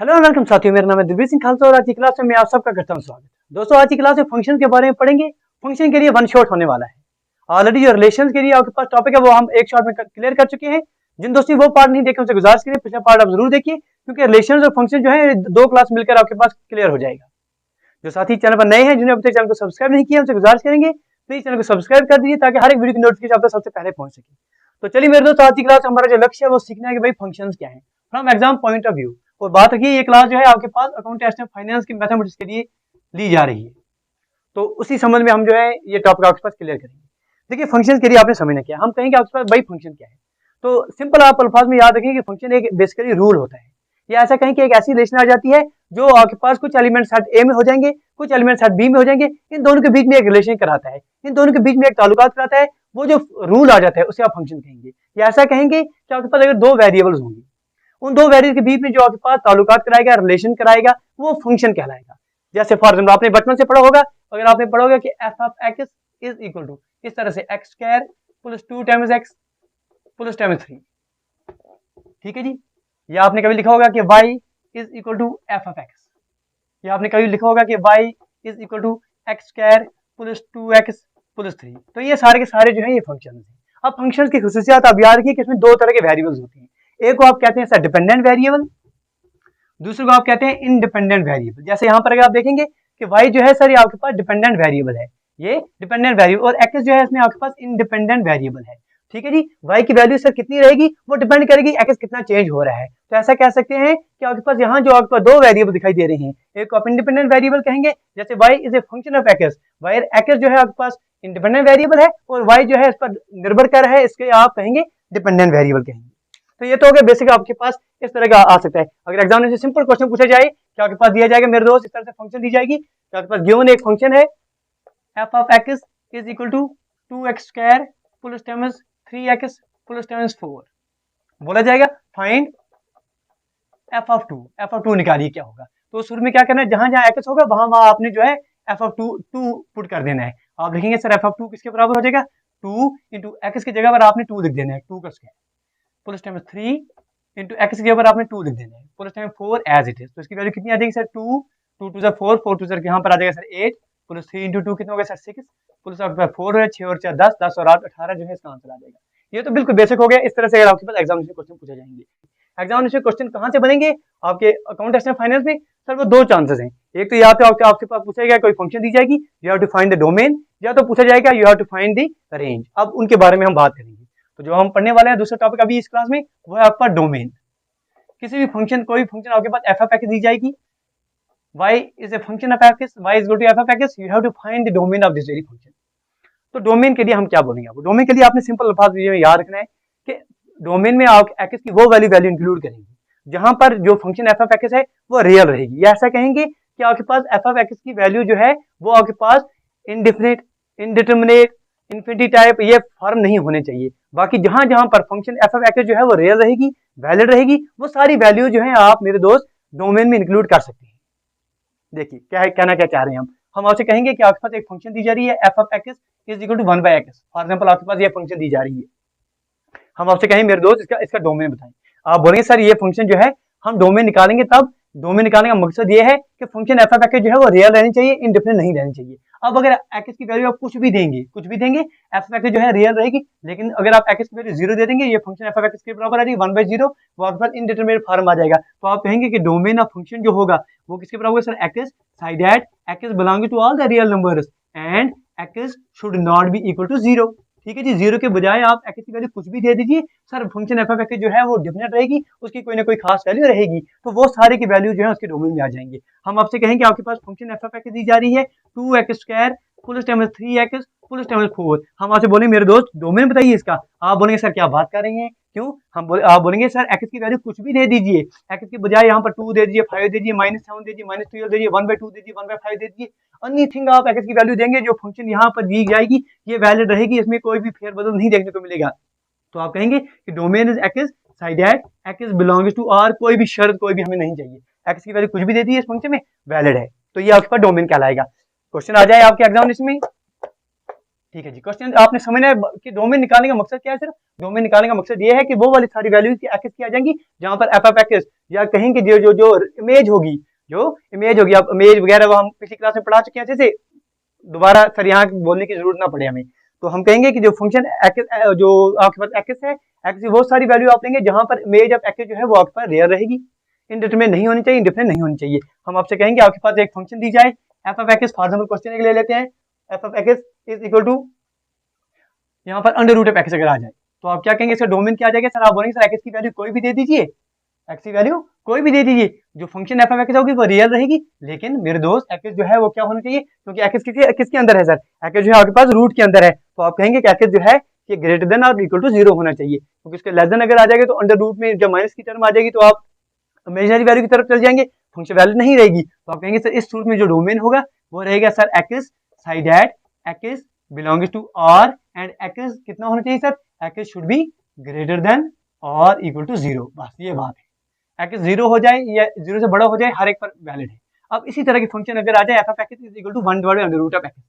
Hello and welcome साथियों, मेरा नाम है दिलवीर सिंह खालसा और आज की क्लास में मैं आप सबका करता हूं स्वागत। दोस्तों, आज की क्लास में फंक्शन के बारे में पढ़ेंगे। फंक्शन के लिए वन शॉट होने वाला है। ऑलरेडी जो रिलेशंस के लिए आपके पास टॉपिक है वो हम एक शॉट में क्लियर कर चुके हैं। जिन दोस्तों ने वो पार्ट नहीं देखे उनसे गुजारिश करिए पिछला पार्ट आप जरूर देखिए, क्योंकि रिलेशंस और फंक्शन जो है दो क्लास मिलकर आपके पास क्लियर हो जाएगा। जो साथी चैनल पर नए हैं, जिन्होंने अभी तक चैनल को सब्सक्राइब नहीं किया, उनसे गुजारिश करेंगे प्लीज चैनल को सब्सक्राइब कर दीजिए ताकि हर एक वीडियो की नोटिफिकेशन आप तक सबसे पहले पहुंच सके। तो चलिए मेरे दोस्तों, आज की क्लास हमारा जो लक्ष्य है वो सीखना है कि भाई फंक्शंस क्या है from exam point of view. और बात रखिए ये क्लास जो है आपके पास अकाउंटेंट एंड फाइनेंस की मैथमेटिक्स के लिए ली जा रही है, तो उसी संबंध में हम जो है ये टॉपिक आपके पास क्लियर करेंगे। देखिए फंक्शन के लिए आपने समझना क्या, हम कहेंगे आपके पास भाई फंक्शन क्या है, तो सिंपल आप अल्फाज में याद रखिए कि फंक्शन एक बेसिकली रूल होता है, या ऐसा कहें कि एक ऐसी रिलेशन आ जाती है जो आपके पास कुछ एलिमेंट सेट ए में हो जाएंगे, कुछ एलिमेंट सेट बी में हो जाएंगे, इन दोनों के बीच में एक रिलेशन कराता है, इन दोनों के बीच में एक ताल्लुकात कराता है, वो जो रूल आ जाता है उसे आप फंक्शन कहेंगे। या ऐसा कहेंगे कि आपके पास अगर दो वेरिएबल्स होंगे, उन दो वेरिएबल के बीच में जो आपके पास ताल्लुकात कराएगा, रिलेशन कराएगा, वो फंक्शन कहलाएगा। जैसे फॉर एग्जाम्पल आपने बचपन से पढ़ा होगा, अगर आपने पढ़ा होगा कि f of x is equal to इस तरह से x square plus 2 times x plus times 3, ठीक है जी। या आपने कभी लिखा होगा कि y is equal to f of x, या आपने कभी लिखा होगा कि y is equal to x square plus 2x plus 3। तो ये सारे के सारे जो है ये फंक्शन हैं। अब फंक्शन की खुसूसियात आप याद रखिए कि इसमें दो तरह के वेरिएबल्स होते हैं, एक को आप कहते हैं सर डिपेंडेंट वेरिएबल, दूसरे को आप कहते हैं इंडिपेंडेंट वेरिएबल। जैसे यहाँ पर अगर आप देखेंगे कि y जो है सर ये आपके पास डिपेंडेंट वेरिएबल है, ये डिपेंडेंट वेरिएबल, और x जो है इसमें आपके पास इंडिपेंडेंट वेरिएबल है, ठीक है जी। y की वैल्यू सर कितनी रहेगी वो डिपेंड करेगी x कितना चेंज हो रहा है। तो ऐसा कह सकते हैं कि आपके पास यहाँ जो आपके पास दो वेरिएबल दिखाई दे रहे हैं, एक को आप इंडिपेंडेंट वेरिएबल कहेंगे, जैसे y is a function of x, wire x जो है आपके पास इंडिपेंडेंट वेरिएबल है और y जो है इस पर निर्भर कर रहा है, इसके आप कहेंगे डिपेंडेंट वेरिएबल कहेंगे। तो ये तो हो गया बेसिक, आपके पास इस तरह का आ सकता है। अगर एग्जाम में सिंपल क्वेश्चन पूछा जाए कि आपके पास दिया जाएगा मेरे दोस्त इस तरह से फंक्शन दी जाएगी कि आपके पास गिवन एक फंक्शन है f of x is equal to 2x square plus times 3x plus times 4, बोला जाएगा फाइंड एफ ऑफ टू निकालिए क्या होगा। तो शुरू में क्या करना है, जहां जहां एक्स होगा वहां वहां आपने जो है एफ ऑफ टू पुट कर देना है। आप लिखेंगे सर एफ ऑफ टू किसके बराबर हो जाएगा, 2 इंटू एक्स की जगह पर आपने 2 लिख देना है, 2 का square plus times 3 into x की जगह पर आपने 2 लिख देना है plus time 4 as it is. तो इसकी वैल्यू कितनी आ जाएगी सर 2 2 टू 4 4 टू सर यहाँ पर आ जाएगा सर 8 प्लस 3 इंटू 2 कितना होगा सर 6 प्लस आपके पास 4 है 6 और 4 10 10 और 8 18 जो है इसका आंसर आ जाएगा। ये तो बिल्कुल बेसिक हो गया। इस तरह से अगर आपके पास एग्जामिनेशन क्वेश्चन पूछे जाएंगे, एग्जामिनेशन क्वेश्चन कहाँ से बनेंगे आपके अकाउंटेंट एंड फाइनेंस में, सर वो दो चांसेस हैं। एक तो या तो आपके पास पूछा जाएगा कोई फंक्शन दी जाएगी, you have to find the domain, या तो पूछा जाएगा you have to find the range. अब उनके बारे में हम बात करेंगे। तो जो हम पढ़ने वाले हैं दूसरा टॉपिक अभी इस क्लास में वो है आपका डोमेन। किसी भी फंक्शन, कोई फंक्शन आपके पास एफ ऑफ एक्स दी जाएगी, y is a function of x, y is equal to f of x, you have to find the domain of this very function। तो डोमेन के लिए हम क्या बोलेंगे आपको, डोमेन के लिए आपने सिंपल अल्फाज में याद रखना है कि डोमेन में आप एक्स की वो वैल्यू इंक्लूड करेंगे जहां पर जो फंक्शन एफ ऑफ एक्स है वो रियल रहेगी, या ऐसा कहेंगे कि आपके पास एफ ऑफ एक्स की वैल्यू जो है वो आपके पास इनडिफिनिट, इनडिटर्मिनेट, इन्फिनिटी टाइप ये फॉर्म नहीं होने चाहिए। बाकी जहां जहां पर फंक्शन एफ ऑफ एक्स जो है वो रियल रहेगी, वैलिड रहेगी, वो सारी वैल्यू जो है आप मेरे दोस्त डोमेन में इंक्लूड कर सकते हैं। देखिए क्या है, कहना क्या चाह रहे हैं हम आपसे कहेंगे कि आपके पास एक फंक्शन दी जा रही है f of x is equal to 1 by x, for example आपके पास ये फंक्शन दी जा रही है, हम आपसे कहेंगे मेरे दोस्त इसका डोमेन बताएं। आप बोलेंगे सर ये फंक्शन जो है हम डोमेन निकालेंगे, तब डोमेन निकालने का मकसद ये है कि फंक्शन एफ ऑफ एक्स जो है वो रियल रहनी चाहिए, इनडिफिनिट नहीं रहनी चाहिए। अब अगर एक्स की वैल्यू आप कुछ भी देंगे एफ ऑफ एक्स जो है रियल रहेगी, लेकिन अगर आप एक्स की वैल्यू 0 दे देंगे ये फंक्शन एफ ऑफ एक्स के बराबर आ जाएगी 1 बाय 0, वो आपके पास इनडिटरमिनेट फॉर्म आ जाएगा। तो आप कहेंगे कि डोमेन ऑफ फंक्शन जो होगा वो किसके बराबर होगा sir x, such that x belonging to all the real numbers and x should not be equal to 0, ठीक है जी। 0 के बजाय आप एक्स की वैल्यू कुछ भी दे दीजिए, sir function f of x जो है वो डिफिनेट रहेगी, उसकी कोई ना कोई खास वैल्यू रहेगी, तो वो सारे की वैल्यू जो है उसके डोमेन में आ जाएंगे। हम आपसे कहेंगे आपके पास फंक्शन एफ ऑफ एक्स दी जा रही है 2x square plus times 3x plus times 4, हम आपसे बोलेंगे मेरे दोस्त डोमेन बताइए इसका। आप बोलेंगे सर क्या बात कर रहे हैं, क्यों, आप बोलेंगे सर एक्स की वैल्यू कुछ भी दे दीजिए, एक्स के बजाय यहाँ पर 2 दे दीजिए, 5 दे दीजिए, -7 दे दीजिए, -12 दे दीजिए, 1 बाय 2 दे दीजिए, 1 बाय 5 दे दीजिए, एनीथिंग आप एक्स की वैल्यू देंगे, जो फंक्शन यहाँ पर दी जाएगी ये वैलिड रहेगी, इसमें कोई भी फेरबदल नहीं देखने को मिलेगा। तो आप कहेंगे कि domain is x such that x belongs to R, कोई भी शर्त कोई भी हमें नहीं चाहिए, एक्स की वैल्यू कुछ भी दे दी इस फंक्शन में वैलिड है, तो ये आपके पास डोमेन कहलाएगा। क्वेश्चन आ जाए आपके एग्जामिनेशन में, ठीक है जी, क्वेश्चन आपने समझना है कि डोमेन निकालने का मकसद क्या है। सिर्फ डोमेन निकालने का मकसद ये है कि वो वाली सारी वैल्यूज एक्स की आ जाएंगी जहां पर एफ ऑफ एक्स या कहीं की जो जो जो इमेज होगी, अब इमेज वगैरह वो हम पिछली क्लास में पढ़ा चुके हैं, अच्छे से दोबारा सर यहाँ बोलने की जरूरत ना पड़े हमें। तो हम कहेंगे कि जो फंक्शन जो आपके पास एक्स है, एक्स की बहुत सारी वैल्यू आप लेंगे जहां पर इमेज ऑफ एक्स जो है वो आपके पास रेयर रहेगी, इनडिटरमिनेट नहीं होनी चाहिए, इंडिफरेंट नहीं होनी चाहिए। हम आपसे कहेंगे आपके पास एक फंक्शन दी जाए f of x, for example question के लिए लेते हैं f of x is equal to यहाँ पर अंडर रूट ऑफ एक्स अगर आ जाए तो आप क्या कहेंगे, इसका डोमेन क्या आ जाएगा। सर आप बोलेंगे सर एक्स की वैल्यू कोई भी दे दीजिए, एक्स की वैल्यू कोई भी दे दीजिए, जो फंक्शन एफ ऑफ एक्स होगी वो रियल रहेगी। लेकिन मेरे दोस्त एक्स जो है वो क्या होना चाहिए, क्योंकि एक्स किसके अंदर है सर, एक्स जो है आपके पास रूट के अंदर है, तो आप कहेंगे कि एक्स जो है ये ग्रेटर देन और इक्वल टू 0 होना चाहिए, क्योंकि इसके लेस देन अगर आ जाएगा तो अंडर रूट में जब माइनस की टर्म आ जाएगी तो आप इमेजिनरी वैल्यू की तरफ चल जाएंगे, फंक्शन वैल्यू नहीं रहेगी। तो आप कहेंगे सर इस सूत्र में जो डोमेन होगा वो रहेगा sir x side that x belongs to R and x कितना होना चाहिए sir, x should be greater than और इक्वल टू 0। बस ये बात है, एक्स 0 हो जाए या 0 से बड़ा हो जाए हर एक पर वैलिड है। अब इसी तरह की फंक्शन अगर आ जाए f of x is equal to 1 divided under root of x,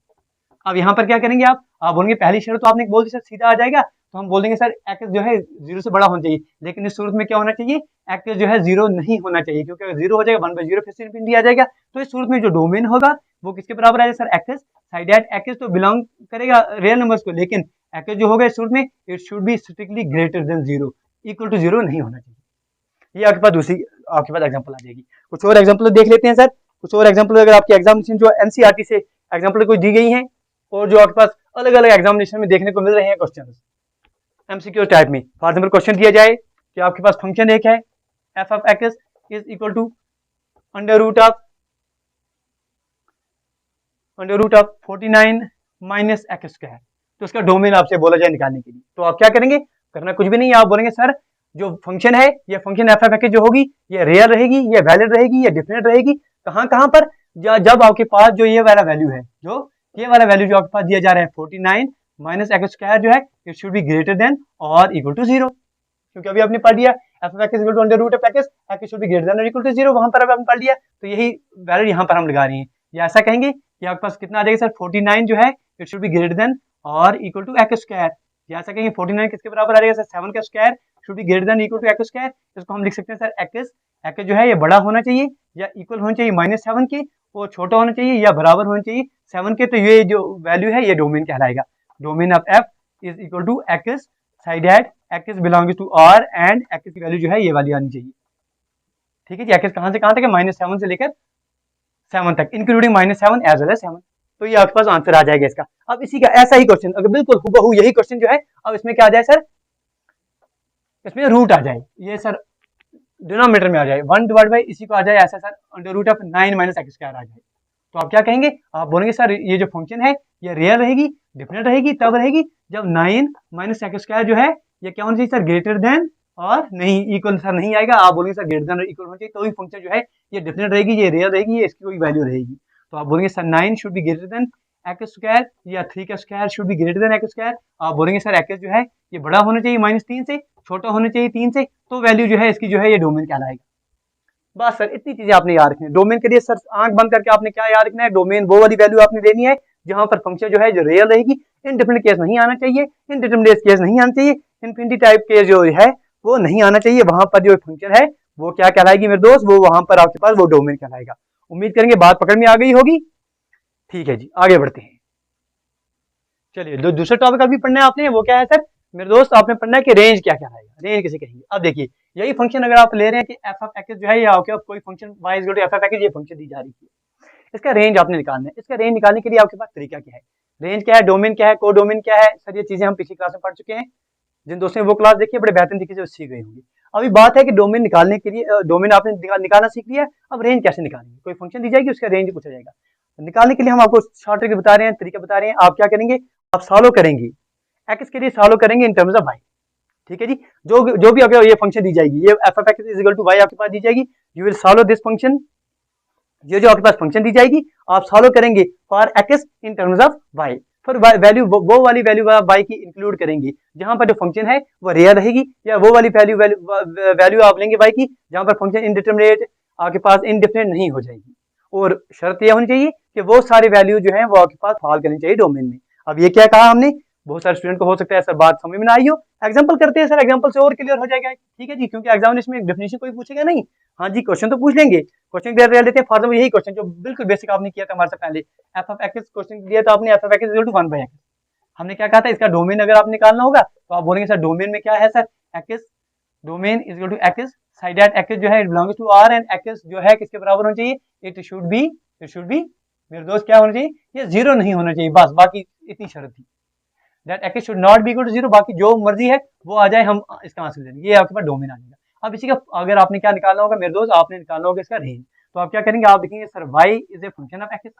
अब यहाँ पर क्या करेंगे आप बोलेंगे पहली शर्त तो आपने बोल दी सर सीधा आ जाएगा, तो हम बोल देंगे सर एक्स जो है 0 से बड़ा होना चाहिए, लेकिन इस सूरत में क्या होना चाहिए, एक्स जो है 0 नहीं होना चाहिए, क्योंकि अगर 0 हो जाएगा 1/0 फिर से इनफिनिटी आ जाएगा। तो इस सूरत में जो डोमेन होगा वो किसके बराबर आ जाएगा sir, x side that x तो बिलोंग करेगा रियल नंबर्स को, लेकिन एक्स जो होगा इस सूरत में it should be strictly greater than 0, equal to 0 नहीं होना चाहिए। ये आपके पास दूसरी आपके पास एग्जाम्पल आ जाएगी। कुछ और एग्जाम्पल देख लेते हैं सर, कुछ और एग्जाम्पल अगर आपकी एग्जामिनेशन जो एनसीईआरटी से एग्जाम्पल कोई दी गई है और जो आपके पास अलग अलग एग्जामिनेशन में देखने को मिल रहे हैं क्वेश्चन एमसीक्यू टाइप में। फॉर एग्जाम्पल क्वेश्चन दिया जाए कि आपके पास फंक्शन एक है f of x is equal to under root of 49 minus x square, तो उसका डोमेन आपसे बोला जाए निकालने के लिए, तो आप क्या करेंगे, करना कुछ भी नहीं, आप बोलेंगे सर जो फंक्शन है ये फंक्शन एफ ऑफ एक्स जो होगी ये रियल रहेगी, ये वैलिड रहेगी, ये डिफरेंट रहेगी, कहाँ पर, जब आपके पास जो ये वाला वैल्यू है, जो ये वाला वैल्यू जो आपके पास दिया जा रहा है 49 माइनस एक्स स्क्वायर जो है it should be greater than और इक्वल टू 0, क्योंकि अभी आपने पढ़ लिया f of x equal to under root of x, x should be greater than और इक्वल टू 0, वहां पर आपने पढ़ लिया, तो यही वैल्यू यहाँ पर हम लगा रहे हैं। या ऐसा कहेंगे कि आपके पास कितना आ जाएगा सर 49 जो है it should be greater than और इक्वल टू एक्स स्क्वायर, या ऐसा कहेंगे 49 किसके बराबर आ जाएगा सर 7 का square should be greater than equal to x square, इसको हम लिख सकते हैं सर एक्स जो है ये बड़ा होना चाहिए या इक्वल होना चाहिए -7 के, वो छोटा होना चाहिए या बराबर होना चाहिए 7 के, तो ये जो वैल्यू है ये डोमेन कहलाएगा। Domain of f is equal to x side that x belongs to R and x की वैल्यू जो है ये वाली आनी चाहिए। ठीक है जी, एक्स कहां से कहां तक है, -7 से लेकर 7 तक इंक्लूडिंग -7 एज वेल एज 7, तो ये आपके पास आंसर आ जाएगा इसका। अब इसी का ऐसा ही क्वेश्चन अगर बिल्कुल हुबहू यही क्वेश्चन जो है अब इसमें क्या आ जाए सर, इसमें रूट आ जाए, ये सर डिनोमिनेटर में आ जाए 1 डिवाइड बाई इसी को आ जाए ऐसा sir under root of 9 minus x square आ जाए, तो आप क्या कहेंगे, आप बोलेंगे सर ये जो फंक्शन है ये रियल रहेगी, डिफरेंट रहेगी, तब रहेगी जब 9 माइनस एक्स स्क्वायर जो है ये क्या होना चाहिए सर, ग्रेटर देन और नहीं इक्वल सर नहीं आएगा, आप बोलेंगे सर ग्रेटर देन और इक्वल होना चाहिए, तो ही फंक्शन जो है ये डिफरेंट रहेगी, ये रियल रहेगी, ये इसकी कोई वैल्यू रहेगी। तो आप बोलेंगे sir 9 should be greater then x square या 3 का square should be greater then x square, आप बोलेंगे सर एक्स जो है ये बड़ा होना चाहिए -3 से, छोटा होना चाहिए 3 से, तो वैल्यू जो है इसकी जो है ये डोमेन कहलाएगा। बस सर इतनी चीजें आपने याद रखनी है। डोमेन के लिए सर आंख बंद करके आपने क्या याद रखना है, डोमेन वो वाली वैल्यू आपने देनी है जहां पर फंक्शन जो है जो रियल रहेगी, इनडिफरेंट केस नहीं आना चाहिए, इनडिटरमिनेट केस नहीं आना चाहिए, इनफिनिटी टाइप केस जो है वो नहीं आना चाहिए, वहां पर जो फंक्शन है वो क्या कहलाएगी मेरे दोस्त, वो वहां पर आपके पास वो डोमेन कहलाएगा। उम्मीद करेंगे बात पकड़ में आ गई होगी। ठीक है जी, आगे बढ़ते हैं। चलिए दूसरा टॉपिक अभी पढ़ना है आपने, वो क्या है सर मेरे दोस्त, आपने पढ़ना है कि रेंज क्या कहलाएगा, रेंज किसे कहेंगे। अब देखिए यही फंक्शन अगर आप ले रहे हैं कि एफ ऑफ एक्स जो है या आपके कोई function y is equal to f of x, ये फंक्शन दी जा रही है, इसका रेंज आपने निकालना है। इसका रेंज निकालने के लिए आपके पास तरीका क्या है, रेंज क्या है, डोमेन क्या है, को डोमेन क्या है, सर ये चीजें हम पिछली क्लास में पढ़ चुके हैं, जिन दोस्तों ने वो क्लास देखी है बड़े बेहतरीन तरीके से सीख गए होंगे। अभी बात है कि डोमेन निकालने के लिए डोमेन आपने निकालना सीख लिया, अब रेंज कैसे निकालेंगे, कोई फंक्शन दी जाएगी उसका रेंज पूछा जाएगा, निकालने के लिए हम आपको शॉर्ट ट्रिक बता रहे हैं, तरीका बता रहे हैं। आप क्या करेंगे, आप सॉल्व करेंगे एक्स के लिए सॉल्व करेंगे इन टर्म्स ऑफ वाई। ठीक है जी, जो भी आपको ये फंक्शन दी जाएगी, ये f of x is equal to y आपके पास दी जाएगी, you will solve this function, ये जो आपके पास फंक्शन दी जाएगी आप सॉल्व करेंगे for x in terms of y, फिर वैल्यू वो वाली वैल्यू वाई की इंक्लूड करेंगे जहां पर जो फंक्शन है वो रियल रहेगी, या वो वाली वैल्यू आप लेंगे वाई की जहां पर फंक्शन इनडिटरमिनेट आपके पास इनडिफरेंट नहीं हो जाएगी, और शर्त यह होनी चाहिए कि वो सारी वैल्यू जो है वो आपके पास फॉल करनी चाहिए डोमेन में। अब ये क्या कहा हमने, बहुत सारे स्टूडेंट को हो सकता है सर बात समझ में ना आई हो, एग्जांपल करते हैं सर, एग्जांपल से और क्लियर हो जाएगा, ठीक है जी, क्योंकि एग्जामिनेशन में डेफिनेशन कोई पूछेगा नहीं। हाँ जी, क्वेश्चन तो पूछ लेंगे, क्वेश्चन क्लियर कर लेते हैं। फॉर यही क्वेश्चन जो बिल्कुल बेसिक आपने किया था हमारे से पहले, एफ ऑफ एक्स क्वेश्चन दिया था आपने, f of x equal to 1/x। हमने क्या कहा था, इसका डोमेन अगर आप निकालना होगा तो आप बोलेंगे सर डोमेन में क्या है sir, x, domain is equal to x, side that x जो है it belongs to R, and x जो है किसके बराबर होना चाहिए, इट शुड बी मेरे दोस्त क्या होना चाहिए, ये 0 नहीं होना चाहिए, बस बाकी इतनी शर्त थी, that x should not be equal to 0, बाकी जो मर्जी है वो आ जाए, हम इसका आंसर ले लेंगे, ये आपके पास डोमेन आ जाएगा। अब इसी का अगर आपने क्या निकालना होगा मेरे दोस्त, आपने निकालना होगा इसका रेंज, तो आप क्या करेंगे, आप लिखेंगे sir y is a function of x,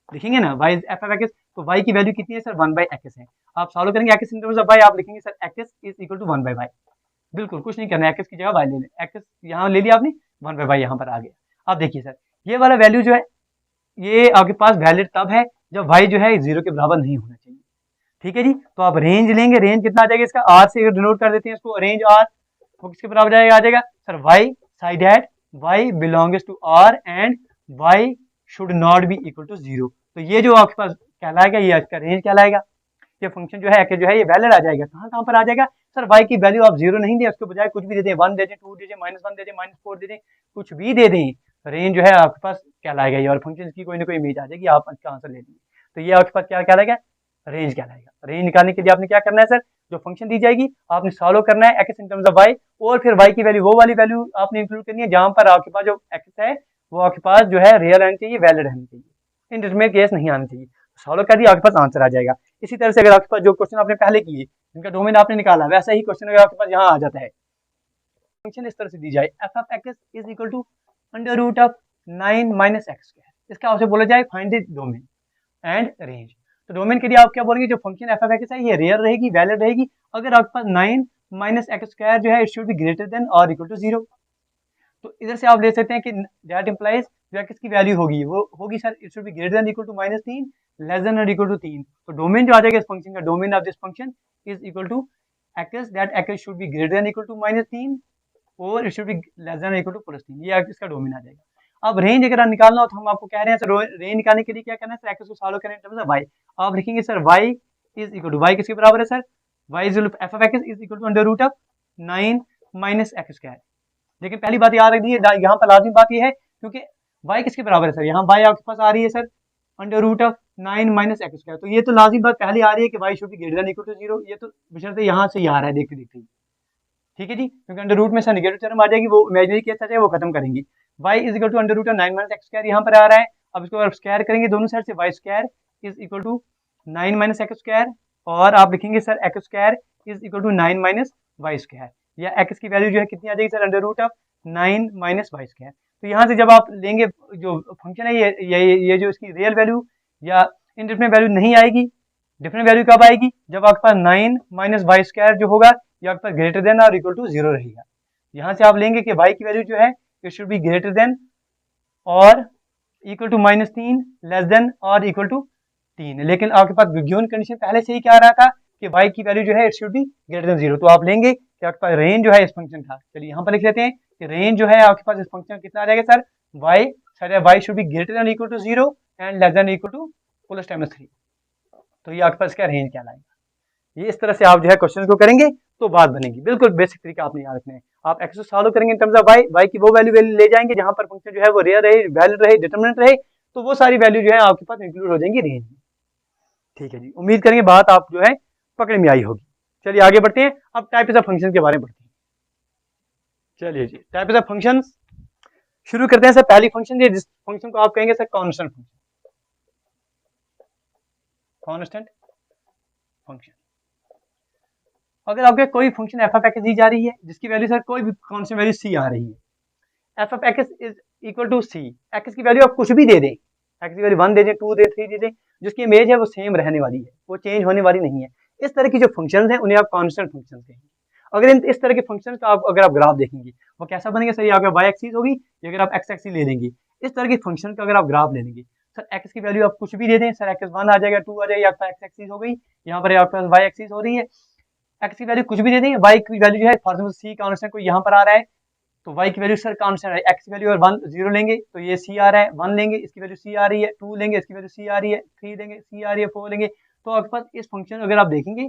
लिखेंगे ना y is f of x, तो y की वैल्यू कितनी है सर 1/x है, आप सॉल्व करेंगे x in terms of y, आप लिखेंगे sir x is equal to 1/y, बिल्कुल कुछ नहीं करना है, x की जगह y ले लें, x यहाँ ले लिया आपने, 1/y यहाँ पर आ गया। अब देखिए सर ये वाला वैल्यू जो है ये आपके पास वैलिड तब है जब y जो है 0 के बराबर नहीं होना चाहिए, ठीक है जी। तो आप रेंज लेंगे, रेंज कितना आ जाएगा इसका, r से डिनोट कर देते हैं इसको, रेंज r वो किसके बराबर आ जाएगा sir y such that y belongs to r and y should not be equal to 0, तो ये जो आपके पास कहलाएगा ये इसका रेंज कहलाएगा, ये फंक्शन जो है ये वैलिड आ जाएगा, कहाँ पर आ जाएगा सर, y की वैल्यू आप 0 नहीं दें, उसके बजाय कुछ भी दे दें, 1 दे दें, 2 दे दें, -1 दे दें, -4 दे दें, कुछ भी दे दें, रेंज जो है आपके पास कहलाएगा ये, और फंक्शन की कोई ना कोई इमेज आ जाएगी, आप इसका आंसर ले लेंगे, तो ये आपके पास क्या कहलाएगा, रेंज कहलाएगा। रेंज निकालने के लिए आपने क्या करना है सर, जो फंक्शन दी जाएगी आपने सॉल्व करना है x in terms of y, और फिर वाई की वैल्यू वो वाली वैल्यू आपने इंक्लूड करनी है जहां पर आपके पास जो एक्स है वो आपके पास जो है रियल रहना चाहिए, वैलिड रहना चाहिए, इंडिटरमिनेट केस नहीं आना चाहिए, सॉल्व कर दिया आपके पास आंसर आ जाएगा। इसी तरह से अगर आपके पास जो क्वेश्चन आपने पहले किए जिनका डोमेन आपने निकाला, वैसा ही क्वेश्चन अगर आपके पास यहाँ आ जाता है, फंक्शन इस तरह से दी जाए f of x is equal to under root of 9 minus x square, इसका आपसे बोला जाए find the domain and range, तो डोमेन के लिए आप क्या बोलेंगे, जो फंक्शन एफ ऑफ एक्स है ये रियल रहेगी, वैलिड रहेगी, अगर आपके पास 9 माइनस एक्स स्क्वायर जो है it should be greater than और इक्वल टू 0, तो इधर से आप ले सकते हैं कि दैट इंप्लाइज जो एक्स की वैल्यू होगी वो होगी sir it should be greater than equal to -3 less than और इक्वल टू 3, तो डोमेन जो आ जाएगा इस फंक्शन का, domain of this function is equal to x, that x should be greater than equal to -3 और it should be less than equal to +3, ये इसका डोमेन आ जाएगा। अब रेंज अगर निकालना हो तो हम आपको कह रहे हैं सर रेंज निकालने के लिए क्या करना है सर, एक्स को सॉल्व करें इन टर्म्स ऑफ वाई, आप लिखेंगे sir y is equal to, y किसके बराबर है sir, y is f of x is equal to under root of 9 minus x square, लेकिन पहली बात याद रखिए यहाँ पर लाजिम बात ये है क्योंकि y किसके बराबर है सर, यहाँ y आपके पास आ रही है sir under root of 9 minus x square, तो ये तो लाजिम बात पहले आ रही है कि y should be greater than equal to 0, ये तो बशर्ते यहाँ से ही आ रहा है देखते देखते, ठीक है जी, क्योंकि अंडर रूट में सर नेगेटिव टर्म आ जाएगी, वो इमेजिनरी केस आ जाएगा, वो खत्म करेंगे। y is equal to under root of 9 minus x square यहाँ पर आ रहा है, अब इसको आप स्क्वायर करेंगे दोनों साइड से, y square is equal to 9 minus x square, और आप लिखेंगे sir x square is equal to 9 minus y square, या x की वैल्यू जो है कितनी आ जाएगी sir under root of 9 minus y square, तो यहाँ से जब आप लेंगे जो फंक्शन है ये जो इसकी रियल वैल्यू या इंडिफरेंट वैल्यू नहीं आएगी, डिफरेंट वैल्यू कब आएगी, जब आपके पास 9 माइनस वाई स्क्वायर जो होगा ये आपके पास ग्रेटर देन और इक्वल टू 0 रहेगा, यहाँ से आप लेंगे कि y की वैल्यू जो है it should be greater than और इक्वल टू -3 लेस देन और इक्वल टू 3, लेकिन आपके पास गिवन कंडीशन पहले से ही क्या आ रहा था कि y की वैल्यू जो है it should be greater than 0, तो आप लेंगे कि आपके पास रेंज जो है इस फंक्शन का, चलिए यहाँ पर लिख लेते हैं कि रेंज जो है आपके पास इस फंक्शन कितना आ जाएगा sir, y should be greater than equal to 0 and less than equal to +3, तो ये आपके पास क्या रेंज क्या लाएगा। ये इस तरह से आप जो है क्वेश्चन को करेंगे तो बात बनेगी, बिल्कुल बेसिक तरीका आपने याद रखना है। आप एक्स को सॉल्व करेंगे इन टर्म्स ऑफ y की वो वैल्यू ले जाएंगे जहां पर फंक्शन जो है वो रियल रहे, वैलिड रहे, डिटरमिनेंट रहे, तो वो सारी वैल्यू जो है आपके पास इंक्लूड हो जाएंगी रेंज में, ठीक है जी। उम्मीद करेंगे बात आप जो है पकड़ में आई होगी। चलिए आगे बढ़ते हैं, अब टाइप्स ऑफ फंक्शन के बारे में पढ़ते हैं। चलिए जी टाइप्स ऑफ फंक्शन शुरू करते हैं सर। पहली फंक्शन जिस फंक्शन को आप कहेंगे sir constant function, constant function. अगर आपके कोई फंक्शन एफ ऑफ एक्स दी जा रही है जिसकी वैल्यू सर कोई भी कांस्टेंट वैल्यू सी आ रही है, f of x is equal to c, x की वैल्यू आप कुछ भी दे दें, एक्स की वैल्यू 1 दे दें, 2 दे 3 दे दें, जिसकी इमेज है वो सेम रहने वाली है, वो चेंज होने वाली नहीं है, इस तरह की जो फंक्शंस हैं उन्हें आप कांस्टेंट फंक्शंस कहेंगे। अगर इस तरह के फंक्शंस का अगर आप ग्राफ देखेंगे वो कैसा बनेगा सर, ये आपका वाई एक्सिस होगी, या अगर आप एक्स एक्सिस ले लेंगे, इस तरह के फंक्शन का अगर आप ग्राफ ले लेंगे सर, एक्स की वैल्यू आप कुछ भी दे दें सर, एक्स 1 आ जाएगा, 2 आ जाएगा, आपका एक्स एक्सिस हो गई, यहाँ पर आपके पास वाई एक्सिस हो रही है, एक्स की वैल्यू कुछ भी दे देंगे, वाई की वैल्यू जो है फॉर एग्जांपल सी कांस्टेंट कोई यहाँ पर आ रहा है, तो y की वैल्यू सर कांस्टेंट है, x की वैल्यू 1 0 लेंगे तो ये c आ रहा है, 1 लेंगे इसकी वैल्यू c आ रही है, 2 लेंगे इसकी वैल्यू c आ रही है, 3 लेंगे c आ रही है, 4 लेंगे तो आपके पास इस फंक्शन अगर आप देखेंगे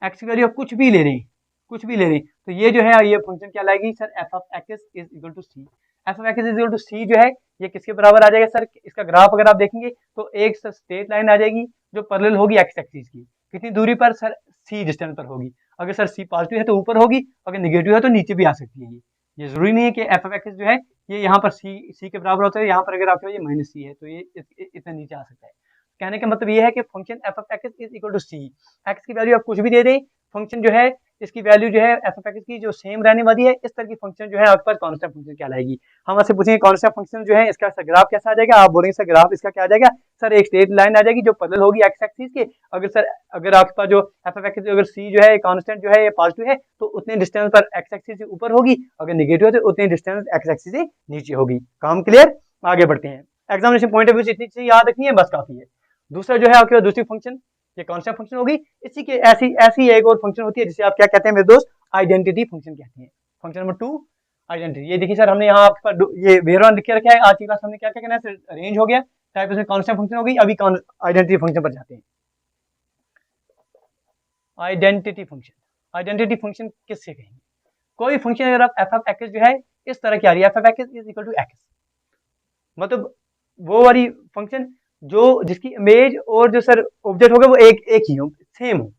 एक्स की वैल्यू आप कुछ भी ले रहे हैं, कुछ भी ले रहे हैं, तो ये जो है ये फंक्शन क्या लाएगी sir, f of x is equal to c. F of x is equal to c जो है ये किसके बराबर आ जाएगा सर, इसका ग्राफ अगर आप देखेंगे तो एक सर स्ट्रेट लाइन आ जाएगी जो पैरेलल होगी एक्स एक्सिस की, कितनी दूरी पर सर, सी डिस्टेंस पर होगी। अगर सर सी पॉजिटिव है तो ऊपर होगी, अगर नेगेटिव है तो नीचे भी आ सकती है। ये जरूरी नहीं है कि एफ ऑफ एक्स जो है ये यहाँ पर सी के बराबर होता है, यहाँ पर अगर आपके ये माइनस सी है तो ये इतना नीचे आ सकता है। कहने का मतलब ये है कि function f of x is equal to c, x की वैल्यू आप कुछ भी दे दें, फंक्शन जो है इसकी वैल्यू जो है एफ ऑफ एक्स की जो सेम रहने वाली है, इस तरह की फंक्शन जो है आपके पास कांस्टेंट फंक्शन क्या लाएगी। हम आपसे पूछेंगे कांस्टेंट फंक्शन जो है इसका ग्राफ कैसा आ जाएगा, आप बोलेंगे सर ग्राफ इसका क्या आ जाएगा सर, एक स्ट्रेट लाइन आ जाएगी जो पैरेलल होगी एक्स एक्सिस के। अगर सर अगर आपके पास जो एफ ऑफ एक्स अगर सी जो है कांस्टेंट जो है ये पॉजिटिव है तो उतने डिस्टेंस पर एक्स एक्सिस से ऊपर होगी, अगर नेगेटिव है तो उतने डिस्टेंस एक्स एक्सिस से नीचे होगी। काम क्लियर, आगे बढ़ते हैं। एग्जामिनेशन पॉइंट ऑफ व्यू से इतनी चीज याद रखनी है बस काफी है। दूसरा जो है आपके पास दूसरी फंक्शन ये कांस्टेंट फंक्शन होगी, इसी के ऐसी एक और फंक्शन होती है जिसे आप क्या कहते हैं मेरे दोस्त, आइडेंटिटी फंक्शन कहते हैं। Function number 2 identity. ये देखिए सर हमने यहाँ आपका ये वेरॉन लिख के रखा है, आज की क्लास हमने क्या क्या करना है, अरेंज हो गया टाइप, इसमें कांस्टेंट फंक्शन होगी, अभी आइडेंटिटी फंक्शन पर जाते हैं। आइडेंटिटी फंक्शन, आइडेंटिटी फंक्शन किससे कहेंगे, कोई फंक्शन अगर आप एफ ऑफ एक्स जो है इस तरह की आ रही है, f of x is equal to x, मतलब वो वाली फंक्शन जो जिसकी इमेज और जो सर ऑब्जेक्ट होगा वो एक ही हो, सेम हो।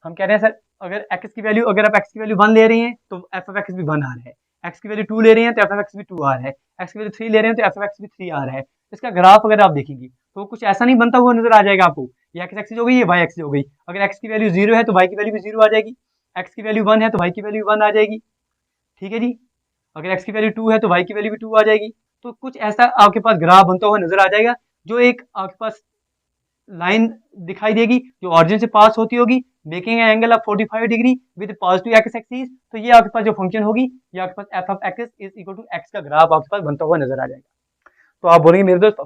हम कह रहे हैं सर अगर एक्स की वैल्यू अगर आप एक्स की वैल्यू 1 ले रहे हैं तो एफ ऑफ एक्स भी 1 आ रहा है, एक्स की वैल्यू 2 ले रहे हैं तो एफ ऑफ एक्स भी 2 आ रहा है, एक्स की वैल्यू 3 ले रहे हैं तो एफ ऑफ एक्स भी 3 आ रहा है। इसका ग्राफ अगर आप देखेंगे तो कुछ ऐसा नहीं बनता हुआ नजर आ जाएगा आपको, ये एक्स एक्सिस हो गई, ये वाई एक्सिस हो गई। अगर एक्स की वैल्यू 0 है तो वाई की वैल्यू भी 0 आ जाएगी, एक्स की वैल्यू 1 है तो वाई की वैल्यू 1 आ जाएगी, ठीक है जी। अगर एक्स की वैल्यू 2 है तो वाई की वैल्यू भी 2 आ जाएगी। तो कुछ ऐसा आपके पास ग्राफ बनता हुआ नजर आ जाएगा, जो एक आपके पास लाइन दिखाई देगी जो ऑरिजिन से पास होती होगी, making angle of 45 degree with positive x axis. तो ये आपके पास जो फंक्शन होगी ये आपके पास f of x is equal to x का ग्राफ आपके पास बनता हुआ नजर आ जाएगा। तो आप बोलेंगे मेरे दोस्त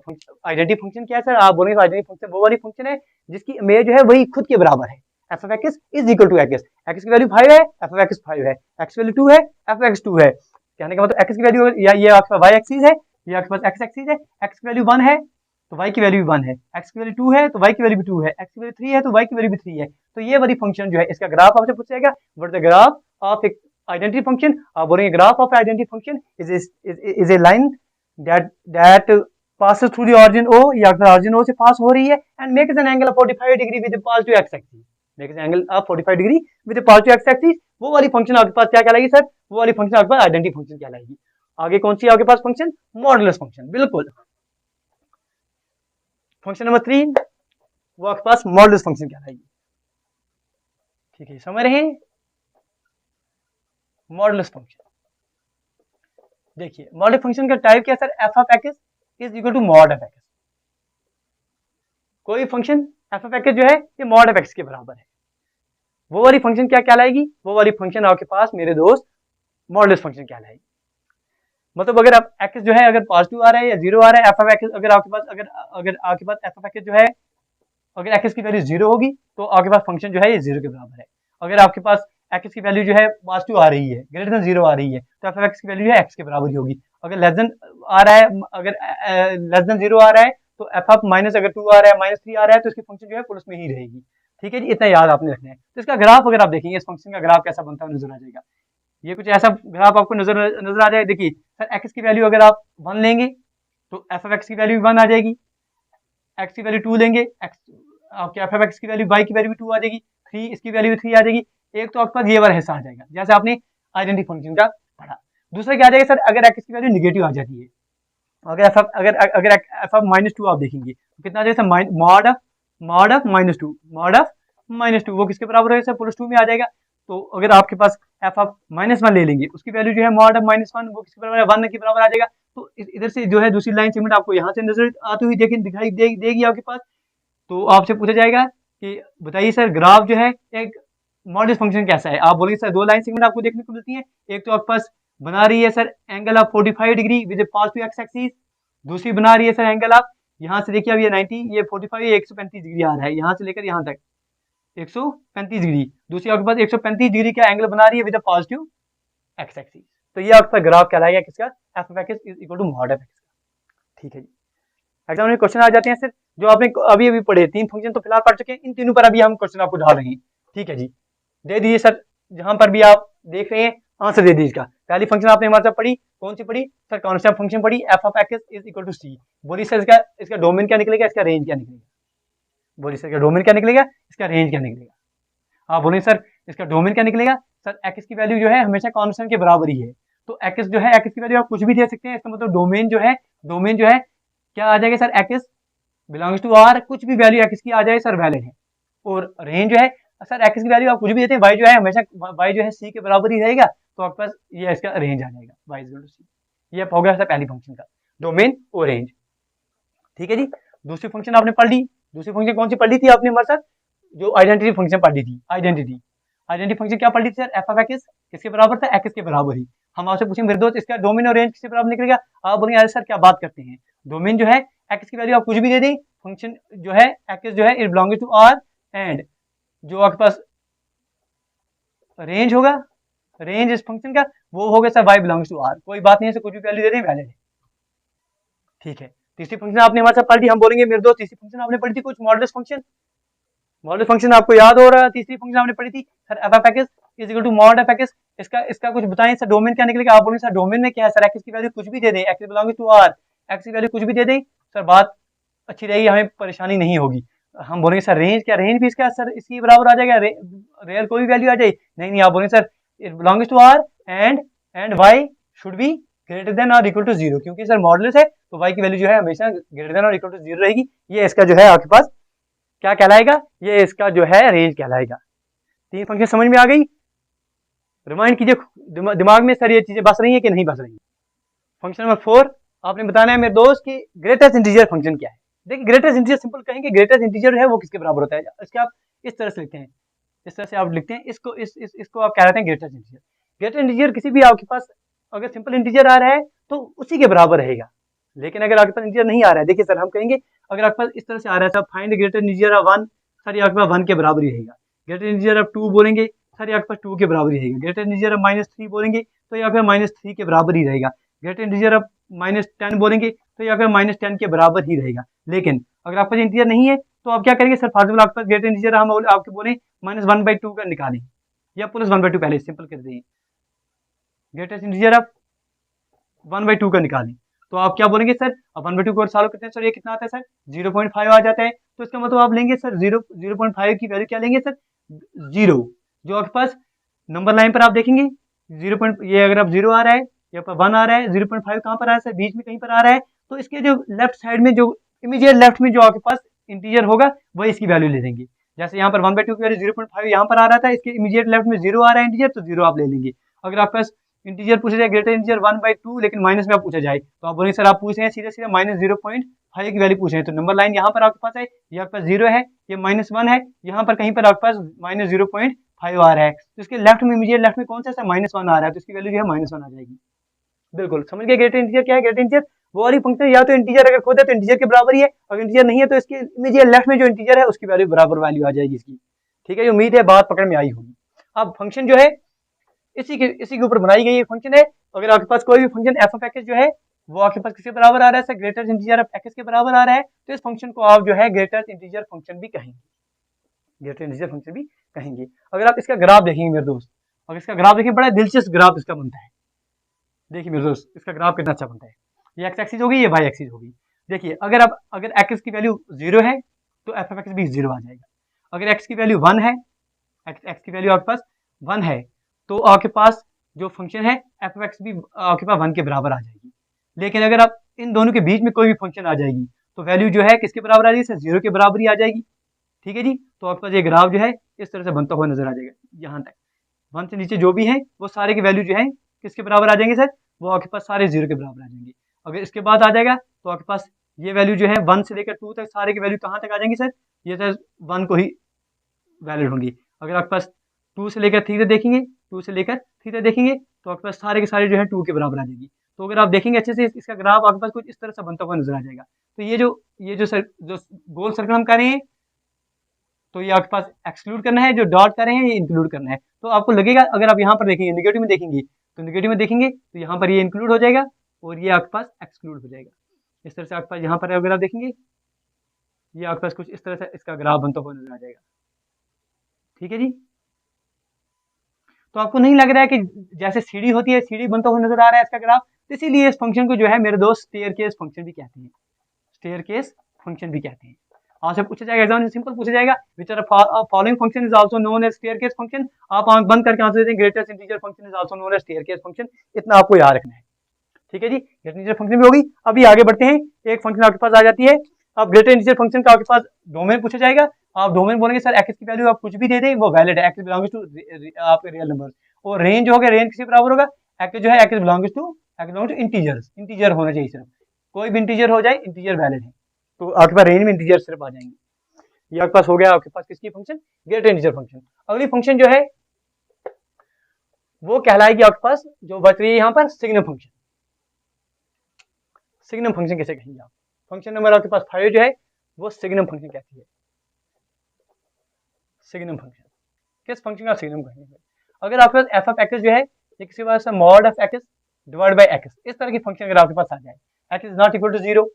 आइडेंटिटी फंक्शन क्या है सर, आप बोलेंगे आइडेंटिटी फंक्शन वो वाली फंक्शन है जिसकी इमेज जो है वही खुद के बराबर है, f of x is equal to x, x की वैल्यू 5 है, एफ ऑफ एक्स 5 है, एक्स वैल्यू 2 है, एफ ऑफ एक्स 2 है। कहने का मतलब एक्स की वैल्यू या ये आपका वाई एक्सिस है, ये आपके पास एक्स एक्सिस है, एक्स की वैल्यू 1 है तो y की वैल्यू भी 1 है, x की वैल्यू 2 है तो y की वैल्यू भी 2 है, x की वैल्यू 3 है तो y की वैल्यू भी 3 है। तो ये वाली फंक्शन जो है इसका ग्राफ आपसे पूछेगा, व्हाट द ग्राफ ऑफ एक आइडेंटिटी फंक्शन। आप बोलेंगे graph of identity function is a line that passes through the origin O, या फिर origin O से पास हो रही है and makes an angle of 45 degree with the positive x axis, makes an angle of 45 degree with the positive x axis। वो वाली function आपके पास क्या कहलाएगी सर, वो वाली फंक्शन आपके पास आइडेंटिटी फंक्शन कहलाएगी। आगे कौन सी आपके पास फंक्शन, मॉडुलस फंक्शन, बिल्कुल फंक्शन नंबर 3 वो आपके पास मॉडुलस फंक्शन कहलाएगी, ठीक है समझ रहे हैं। मॉडुलस फंक्शन देखिए, मॉडुलस फंक्शन का टाइप क्या है sir, f of x is equal to mod of x. कोई फंक्शन एफ ऑफ एक्स जो है ये मॉड ऑफ एक्स के बराबर है, वो वाली फंक्शन क्या कहलाएगी, वो वाली फंक्शन आपके पास मेरे दोस्त मॉडुलस फंक्शन कहलाएगी। मतलब अगर आप एक्स जो है अगर पॉजिटिव आ रहा है या 0 आ रहा है, एफ ऑफ एक्स अगर आपके पास अगर आपके पास एफ ऑफ एक्स जो है अगर एक्स की वैल्यू 0 होगी तो आपके पास फंक्शन जो है ये 0 के बराबर है। अगर आपके पास एक्स की वैल्यू जो है पॉजिटिव आ रही है, ग्रेटर देन 0 आ रही है, तो एफ ऑफ एक्स की वैल्यू है एक्स के बराबर ही होगी। अगर लेस देन आ रहा है, अगर लेस देन 0 आ रहा है तो एफ ऑफ माइनस अगर 2 आ रहा है, माइनस 3 आ रहा है तो इसकी फंक्शन जो है प्लस में ही रहेगी, ठीक है जी। इतना याद आपने रखना है। तो इसका ग्राफ अगर आप देखेंगे इस फंक्शन का ग्राफ कैसा बनता हुआ नजर आ जाएगा, ये कुछ ऐसा ग्राफ आपको नजर आ जाए। देखिए सर एक्स की वैल्यू अगर आप 1 लेंगे तो एफ ऑफ एक्स की वैल्यू 1 आ जाएगी, एक्स की वैल्यू 2 लेंगे, एक्स आपके एफ ऑफ एक्स की वैल्यू, वाई की वैल्यू भी 2 आ जाएगी, 3 इसकी वैल्यू भी 3 आ जाएगी। एक तो आपके पास ये वाला हिस्सा आ जाएगा जैसे आपने आइडेंटिटी फंक्शन का पढ़ा। दूसरा क्या आ जाएगा सर, अगर एक्स की वैल्यू निगेटिव आ जाती है, अगर एफ ऑफ माइनस 2 आप देखेंगे तो कितना आ जाएगा sir, mod of minus 2, mod of minus 2 वो किसके बराबर है सर, प्लस 2 में आ जाएगा। तो अगर आपके पास एफ ऑफ -1 ले लेंगे, उसकी वैल्यू जो है मॉड ऑफ -1 वो किसके बराबर है, 1 के बराबर आ जाएगा। तो इधर से जो है दूसरी लाइन सेगमेंट आपको यहाँ से नजर आती हुई दिखाई देगी आपके पास। तो आपसे पूछा जाएगा कि बताइए सर ग्राफ जो है एक मॉडुलस फंक्शन कैसा है। आप बोलेंगे सर 2 लाइन सेगमेंट आपको देखने को मिलती है, एक तो आपके पास बना रही है sir angle of 45 degree with positive x axis, दूसरी बना रही है सर एंगल ऑफ, यहाँ से देखिए अब ये 90, ये 45, ये 135 डिग्री आ रहा है, यहाँ से लेकर यहाँ तक 135 डिग्री। दूसरी आपके पास 135 डिग्री का एंगल बना रही है विद पॉजिटिव एक्स एक्सिस। तो ये आपका ग्राफ कहलाएगा किसका, f of x is equal to mod of x, ठीक है जी। एग्जाम में क्वेश्चन आ जाते हैं सर जो आपने अभी अभी पढ़े, 3 फंक्शन तो फिलहाल पढ़ चुके हैं, इन तीनों पर अभी हम क्वेश्चन आपको डाल रहे हैं। ठीक है जी, दे दीजिए सर, जहां पर भी आप देख रहे हैं आंसर दे दीजिए इसका। पहली फंक्शन आपने हमारे साथ पढ़ी, कौन सी पढ़ी सर? कांस्टेंट फंक्शन पढ़ी, f of x is equal to c. बोलिए सर इसका इसका डोमेन क्या निकलेगा, इसका रेंज क्या निकलेगा? बोलिए सर इसका डोमेन क्या निकलेगा, इसका रेंज क्या निकलेगा? आप बोलिए सर इसका डोमेन क्या निकलेगा? सर एक्स की वैल्यू जो है हमेशा कांस्टेंट के बराबर ही है, तो एक्स जो है, एक्स की वैल्यू आप कुछ भी दे सकते हैं, इसका मतलब डोमेन जो है क्या आ जाएगा sir? X belongs to R, कुछ भी वैल्यू एक्स की आ जाए सर वैलिड है। और रेंज जो है सर एक्स की वैल्यू आप कुछ भी देते हैं, वाई जो है हमेशा वाई जो है सी के बराबर ही रहेगा, तो आपके पास ये इसका रेंज आ जाएगा, वाई इक्वल टू सी। ये हो गया सर पहली फंक्शन का डोमेन और रेंज। ठीक है जी, दूसरी फंक्शन आपने पढ़ ली। दूसरी फंक्शन कौन सी पढ़ ली थी आपने हमारे साथ? जो आइडेंटिटी फंक्शन पढ़ ली थी, आइडेंटिटी फंक्शन क्या पढ़ ली थी सर? एफ ऑफ एक्स किसके बराबर था? एक्स के बराबर ही। हम आपसे पूछेंगे मेरे दोस्त इसका डोमेन और रेंज किसके बराबर निकलेगा? आप बोलेंगे अरे सर क्या बात करते हैं, डोमेन जो है एक्स की वैल्यू आप कुछ भी दे दें, फंक्शन जो है एक्स जो है it belongs to R, and जो आपके पास रेंज होगा, रेंज इस फंक्शन का वो होगा sir y belongs to R. कोई बात नहीं है, कुछ भी वैल्यू दे दें वैलिड है। ठीक है, तीसरी फंक्शन आपने हमारे साथ पढ़ ली। हम बोलेंगे मेरे दोस्त तीसरी फंक्शन आपने पढ़ी थी कुछ मॉडुलस फंक्शन, मॉडुलस फंक्शन आपको याद हो रहा है? तीसरी फंक्शन आपने पढ़ी थी sir f of x is equal to mod f x. इसका कुछ बताएं सर, डोमेन क्या निकलेगा? आप बोलेंगे सर डोमेन में क्या है सर? एक्स की वैल्यू कुछ भी दे दें, x belongs to R, x की वैल्यू कुछ भी दे दें सर, बात अच्छी रहेगी, हमें परेशानी नहीं होगी। हम बोलेंगे सर रेंज क्या? रेंज भी इसका सर इसकी बराबर आ जाएगा, रियल कोई वैल्यू आ जाए? नहीं, आप बोलेंगे sir it belongs to R and y should be greater than और इक्वल टू जीरो, क्योंकि सर मॉडुलस है तो वाई की वैल्यू जो है हमेशा ग्रेटर देन और इक्वल टू जीरो रहेगी। ये इसका जो है आपके पास क्या कहलाएगा? ये इसका जो है रेंज कहलाएगा। तीन फंक्शन समझ में आ गई? रिमाइंड कीजिए दिमाग में सर ये चीजें बस रही है कि नहीं बस रही? फंक्शन नंबर 4 आपने बताना है मेरे दोस्त की ग्रेटेस्ट इंटीजर फंक्शन क्या है। देखिए ग्रेटेस्ट इंटीजर सिंपल कहेंगे, ग्रेटेस्ट इंटीजर है वो किसके बराबर होता है? इसके आप इस तरह से लिखते हैं, इस तरह से आप लिखते हैं इसको, इसको आप कह रहे हैं ग्रेटेस्ट इंटीजर। ग्रेटेस्ट इंटीजर किसी भी आपके पास अगर सिंपल इंटीजर आ रहा है तो उसी के बराबर रहेगा, लेकिन अगर आपके पास इंटीजर नहीं आ रहा है, देखिए सर हम कहेंगे अगर आपके पास इस तरह से आ रहा है sir find greatest integer of 1, sir ये आपके पास 1 के बराबर ही रहेगा। ग्रेटेस्ट इंटीजर ऑफ 2 बोलेंगे सर ये आपके पास 2 के बराबर ही रहेगा। ग्रेटेस्ट इंटीजर ऑफ -3 बोलेंगे तो ये आपके पास -3 के बराबर ही रहेगा। ग्रेटेस्ट इंटीजर ऑफ -10 बोलेंगे तो ये आपके पास -10 के बराबर ही रहेगा। लेकिन अगर आपके पास इंटीजर नहीं है तो आप क्या करेंगे सर? फॉर एग्जाम्पल आपके पास ग्रेटेस्ट इंटीजर हम आपके बोले -1/2 का निकालें या +1/2, पहले सिंपल कर दें, ग्रेटेस्ट इंटीजर ऑफ 1/2 का निकालें तो आप क्या बोलेंगे सर? अब 1/2 को सॉल्व करते हैं सर, ये कितना आता है सर? 0.5 आ जाता है। तो इसका मतलब आप लेंगे सर 0.5 की वैल्यू क्या लेंगे सर? 0। जो आपके पास नंबर लाइन पर आप देखेंगे 0. ये अगर आप 0 आ रहा है या 1 आ रहा है, 0.5 कहाँ पर आ रहा है सर? बीच में कहीं पर आ रहा है। तो इसके जो लेफ्ट साइड में जो इमीडिएट लेफ्ट में जो आपके पास इंटीजर होगा वही इसकी वैल्यू ले लेंगे। जैसे यहाँ पर 1/2 की वैल्यू 0.5 यहाँ पर आ रहा था, इसके इमीडिएट लेफ्ट में 0 आ रहा है इंटीजर, तो 0 आप ले लेंगे। अगर आपके पास इंटीजर पूछा जाए ग्रेटर इंटीजर 1/2 लेकिन माइनस में आप पूछा जाए तो आप बोलेंगे सर आप पूछ रहे हैं सीधे सीधे -0.5 की वैल्यू पूछ रहे हैं, तो नंबर लाइन यहाँ पर आपके पास है, ये आपके पास 0 है, ये -1 है, यहाँ पर कहीं पर आपके पास -0.5 आ रहा है, तो इसके लेफ्ट में इमीडिएट लेफ्ट में कौन सा है? -1 आ रहा है, तो इसकी वैल्यू जो है -1 आ जाएगी। बिल्कुल समझ गए ग्रेटर इंटीजर क्या है? ग्रेटर इंटीजर वो वाली फंक्शन या तो इंटीजर अगर खुद है तो इंटीजर के बराबर ही है, अगर इंटीजर नहीं है तो इसके इमीडिएट लेफ्ट में जो इंटीजर है उसकी वैल्यू बराबर वैल्यू आ जाएगी इसकी। ठीक है, उम्मीद है बात पकड़ में आई होगी। अब फंक्शन जो है इसी के ऊपर बनाई गई फंक्शन है। अगर आपके पास कोई भी फंक्शन एफ ऑफ एक्स जो है वो आपके पास किसके बराबर आ रहा है sir? Greatest integer of x के बराबर आ रहा है, तो इस फंक्शन को आप जो है ग्रेटेस्ट इंटीजर फंक्शन भी कहेंगे, ग्रेटेस्ट इंटीजर फंक्शन भी कहेंगे। अगर आप इसका ग्राफ देखेंगे मेरे दोस्त, अगर इसका ग्राफ देखें बड़ा दिलचस्प ग्राफ इसका बनता है। देखिए मेरे दोस्त इसका ग्राफ कितना अच्छा बनता है। ये एक्स एक्सिस होगी, ये वाई एक्सिस होगी। देखिए अगर एक्स की वैल्यू 0 है तो एफ ऑफ एक्स भी 0 आ जाएगा। अगर एक्स की वैल्यू 1 है, एक्स की वैल्यू आपके पास 1 है तो आपके पास जो फंक्शन है एफ ऑफ एक्स भी आपके पास 1 के बराबर आ जाएगी। लेकिन अगर आप इन दोनों के बीच में कोई भी फंक्शन आ जाएगी तो वैल्यू जो है किसके बराबर आ जाएगी सर? 0 के बराबर ही आ जाएगी। ठीक है जी, तो आपके पास ये ग्राफ जो है इस तरह से बनता हुआ नजर आ जाएगा। यहाँ तक 1 से नीचे जो भी है वो सारे की वैल्यू जो है किसके बराबर आ जाएंगे सर? वो आपके पास सारे 0 के बराबर आ जाएंगे। अगर इसके बाद आ जाएगा तो आपके पास ये वैल्यू जो है 1 से लेकर 2 तक सारे की वैल्यू कहाँ तक आ जाएंगी सर? ये सर 1 को ही वैलिड होंगी। अगर आपके पास 2 से लेकर 3 तक देखेंगे, 2 से लेकर 3 तक देखेंगे तो आपके पास सारे के सारे जो है 2 के बराबर आ जाएगी। तो अगर आप देखेंगे अच्छे से इसका ग्राफ आपके पास कुछ इस तरह से बनता हुआ नजर आ जाएगा। तो ये जो गोल सर्कल हम कर रहे हैं तो ये आपके पास एक्सक्लूड करना है, जो डॉट कर रहे हैं ये इंक्लूड करना है। तो आपको लगेगा अगर आप यहाँ पर देखेंगे निगेटिव में देखेंगे तो निगेटिव में देखेंगे तो यहाँ पर ये इंक्लूड हो जाएगा और ये आपके पास एक्सक्लूड हो जाएगा। इस तरह से आपके पास यहाँ पर अगर आप देखेंगे ये आपके पास कुछ इस तरह से इसका ग्राफ बनता हुआ नजर आ जाएगा। ठीक है जी, तो आपको नहीं लग रहा है कि जैसे सीढ़ी होती है सीढ़ी बनता हुआ नजर आ रहा है इसका ग्राफ, तो इसीलिए इस फंक्शन को जो है मेरे दोस्त स्टेयरकेस फंक्शन भी कहते हैं, स्टेयरकेस फंक्शन भी कहते हैं। आपसे पूछा जाएगा एग्जाम में सिंपल पूछा जाएगा which are following function is also known as staircase function, आप आंख बंद करके आंसर देते हैं greatest integer function is also known as staircase function, इतना आपको याद रखना है। ठीक है जी, ग्रेटेस्ट इंटीजर फंक्शन भी होगी। अभी आगे बढ़ते हैं, एक फंक्शन आपके पास आ जाती है, अब ग्रेटेस्ट इंटीजर फंक्शन का आपके पास डोमेन पूछा जाएगा, आप डोमेन बोलेंगे सर एक्स की वैल्यू आप कुछ भी दे दें वो वैलिड है, एक्स बिलोंग्स टू आपके रियल नंबर, और रेंज हो गया रेंज किसी बराबर होगा एक्स जो है x belongs to integers, integer होना चाहिए सिर्फ, कोई भी इंटीजर हो जाए इंटीजर वैलिड है, तो आपके पास रेंज में इंटीजर सिर्फ आ जाएंगे। ये आपके पास हो गया आपके पास किसकी फंक्शन, ग्रेटेस्ट इंटीजर फंक्शन। अगली फंक्शन जो है वो कहलाएगी आपके पास जो बच रही है यहाँ पर सिग्नम फंक्शन। सिग्नम फंक्शन कैसे कहेंगे आप, फंक्शन नंबर आपके पास 5 जो है वो सिग्नम फंक्शन कहती है। सिग्नम फंक्शन किस फंक्शन का सिग्नम कहेंगे, अगर आपके पास एफ ऑफ एक्स जो है ये किसी बात से mod of x divide by x, इस तरह की फंक्शन अगर आपके पास आ जाए, x is not equal to 0,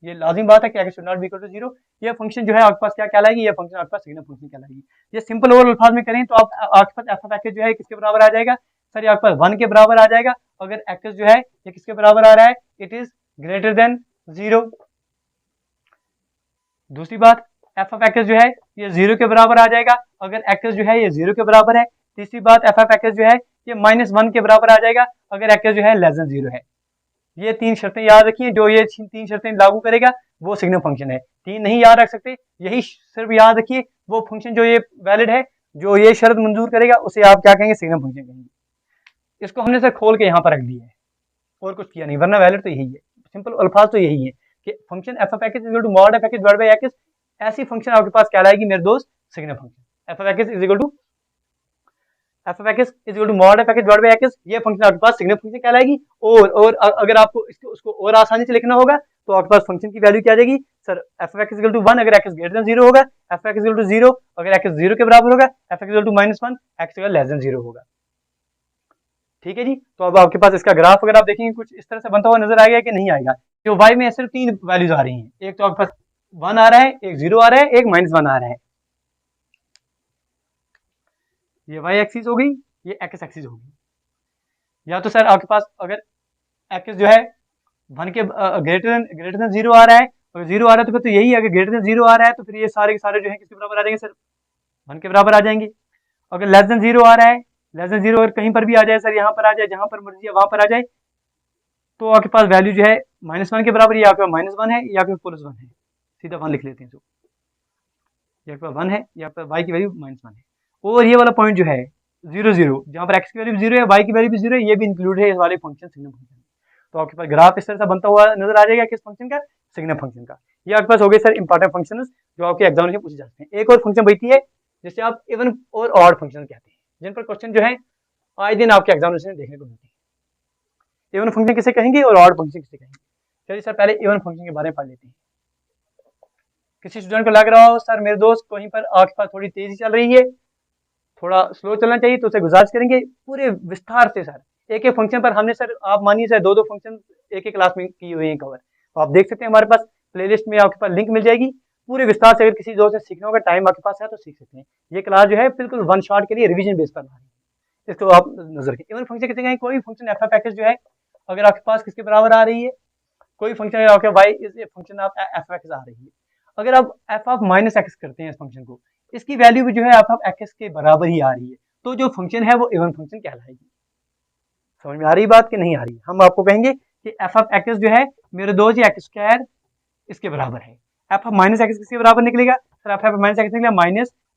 ये लाजिम बात है कि x should not be equal to 0, ये फंक्शन जो है आपके पास क्या कहलाएगी, ये फंक्शन आपके पास सिग्नम फंक्शन कहलाएगी। ये सिंपल और अल्फाज में करें तो आप आपके पास एफ ऑफ एक्स जो है किसके बराबर आ जाएगा, सर ये आपके पास 1 के बराबर आ जाएगा, अगर एक्स जो है ये किसके बराबर आ रहा है, इट इज ग्रेटर देन 0। दूसरी बात एफ ऑफ एक्स जो है ये 0 के बराबर आ जाएगा, अगर एक्स जो है ये 0 के बराबर है। तीसरी बात एफ ऑफ एक्स जो है ये -1 के बराबर आ जाएगा, अगर एक्स जो है लेस देन 0 है। ये 3 शर्तें याद रखिए, जो ये 3 शर्तें लागू करेगा वो सिग्नम फंक्शन है। 3 नहीं याद रख सकते, यही सिर्फ याद रखिए, वो फंक्शन जो ये वैलिड है जो ये शर्त मंजूर करेगा उसे आप क्या कहेंगे, सिग्नम फंक्शन कहेंगे। इसको हमने सर खोल के यहाँ पर रख दिया है और कुछ किया नहीं, वरना वैलिड तो यही है, सिंपल अल्फाज तो यही है कि function f of x is equal to mod of x divided by x, ऐसी फंक्शन आपके पास कहलाएगी मेरे दोस्त signum function. F of x is equal to mod of x divided by x, ये फंक्शन आपके पास सिग्नम फंक्शन कहलाएगी। और अगर आपको इसको उसको और आसानी से लिखना होगा तो आपके पास फंक्शन की वैल्यू क्या आ जाएगी, sir f of x equal to 1 अगर एक्स ग्रेटर देन 0 होगा, f of x equal to 0 अगर एक्स 0 के बराबर होगा, f of x equal to -1 x less than 0 होगा। ठीक है जी, तो अब आपके पास इसका ग्राफ अगर आप देखेंगे कुछ इस तरह से बनता हुआ नजर आएगा कि नहीं आएगा। जो y में सिर्फ 3 वैल्यूज आ रही हैं, एक तो आपके पास 1 आ रहा है, एक 0 आ रहा है, एक -1 आ रहा है। ये y एक्सिस हो गई, ये x एक्सिस होगी। या तो सर आपके पास अगर x जो है 1 के ग्रेटर देन 0 आ रहा है, अगर 0 आ रहा है तो फिर तो यही है, अगर ग्रेटर देन 0 आ रहा है तो फिर ये सारे के सारे जो है किसके बराबर आ जाएंगे, सर 1 के बराबर आ जाएंगे। अगर लेस देन 0 आ रहा है, लेस देन 0 अगर कहीं पर भी आ जाए, सर यहाँ पर आ जाए, जहां पर मर्जी है वहां पर आ जाए, तो आपके पास वैल्यू जो है -1 के बराबर, या आपके पास -1 है या आपके पास +1 है, सीधा 1 लिख लेते हैं। तो या आपके पास 1 है या आपके पास y की वैल्यू -1 है, और ये वाला पॉइंट जो है 0 0 जहाँ पर x की वैल्यू भी 0 है, y की वैल्यू भी 0 है, ये भी इंक्लूड है इस वाले फंक्शन सिग्नम फंक्शन। तो आपके पास ग्राफ इस तरह से बनता हुआ नजर आ जाएगा किस फंक्शन का, सिग्नम फंक्शन का। ये आपके पास हो गए सर इंपॉर्टेंट फंक्शन जो आपके एग्जाम में पूछे जाते हैं। एक और फंक्शन बचती है जिसे आप इवन और ऑड फंक्शन कहते हैं, जिन पर क्वेश्चन जो है आए दिन आपके एग्जामिनेशन में देखने को मिलते हैं। इवन फंक्शन किसे कहेंगे और ऑड फंक्शन किसे कहेंगे, चलिए सर पहले इवन फंक्शन के बारे में पढ़ लेते हैं। किसी स्टूडेंट को लग रहा हो सर मेरे दोस्त कहीं पर आपके पास थोड़ी तेजी चल रही है, थोड़ा स्लो चलना चाहिए, तो उसे गुजारिश करेंगे पूरे विस्तार से सर एक एक फंक्शन पर हमने सर आप मानिए सर 2-2 फंक्शन एक एक क्लास में की हुई है कवर, तो आप देख सकते हैं हमारे पास प्लेलिस्ट में आपके पास लिंक मिल जाएगी, पूरे विस्तार से अगर किसी दोस्त से सीखने होगा टाइम आपके पास है तो सीख सकते हैं। ये क्लास जो है बिल्कुल 1 शॉट के लिए रिवीजन बेस पर है, इसको आप नजर रखें। इवन फंक्शन किसी कोई फंक्शन एफ ऑफ एक्स जो है अगर आपके पास किसके बराबर आ रही है, कोई फंक्शन अगर आपके वाई इस फंक्शन आप एफ ऑफ एक्स आ रही है, अगर आप एफ ऑफ -x करते हैं इस फंक्शन को, इसकी वैल्यू भी जो है एफ ऑफ एक्स के बराबर ही आ रही है, तो जो फंक्शन है वो इवन फंक्शन कहलाएगी। समझ में आ रही बात कि नहीं आ रही, हम आपको कहेंगे कि एफ ऑफ एक्स जो है मेरे दोस्त ये एक्स स्क्वायर इसके बराबर है, एफ ऑफ -x किसके बराबर निकलेगा, सर एफ ऑफ -x निकलेगा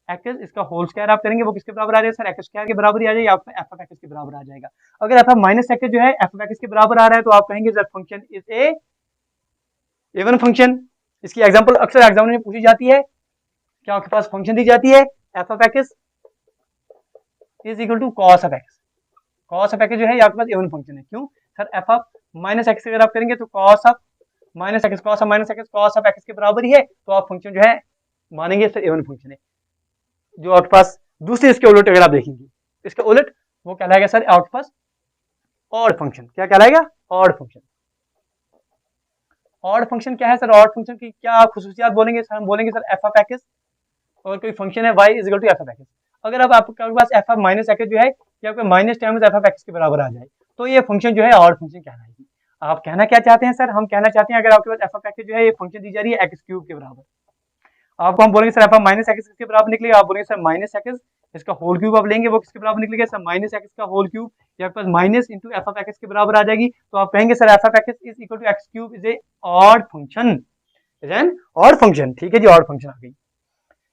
-x इसका होल स्क्वायर आप करेंगे वो किसके बराबर आ जाएगा, सर एक्स स्क्वायर के बराबर ही आ जाएगा, आपका एफ ऑफ एक्स के बराबर आ जाएगा। अगर एफ ऑफ -x जो है एफ ऑफ एक्स के बराबर आ रहा है तो आप कहेंगे sir function is a even function. इसकी एग्जांपल अक्सर एग्जाम में पूछी जाती है, क्या आपके पास फंक्शन दी जाती है f of x is equal to cos of x, cos of x जो है आपके पास इवन फंक्शन है। क्यों सर एफ ऑफ -x अगर आप करेंगे तो cos of -x cos of -x cos of x के बराबर ही है, तो आप फंक्शन जो है मानेंगे सर इवन फंक्शन है। जो आपके पास दूसरे इसके उलट अगर आप देखेंगे, इसके उलट वो कहलाएगा सर आपके पास ऑड फंक्शन। क्या कहलाएगा, ऑड फंक्शन। ऑड फंक्शन क्या है सर? ऑड फंक्शन की क्या खुसूसियात बोलेंगे सर? हम बोलेंगे सर एफ ऑफ एक्स और कोई फंक्शन है y is equal to f of x. अगर अब आपके पास एफ ऑफ माइनस एक्स जो है ये आपके minus times f of x के बराबर आ जाए तो ये फंक्शन जो है ऑड फंक्शन कहलाएगी। आप कहना क्या चाहते हैं सर? हम कहना चाहते हैं अगर आपके पास एफ ऑफ एक्स जो है ये फंक्शन दी जा रही है एक्स क्यूब के बराबर, आपको हम बोलेंगे sir f of minus x किसके बराबर निकलेगा? आप बोलेंगे सर माइनस एक्स, इसका होल क्यूब आप लेंगे वो किसके बराबर निकलेगा सर? माइनस एक्स का होल क्यूब, या आपके पास minus into f of x के बराबर आ जाएगी। तो आप कहेंगे sir f of x is equal to x cube is a odd function, is an odd function. ठीक है जी, ऑड फंक्शन आ गई।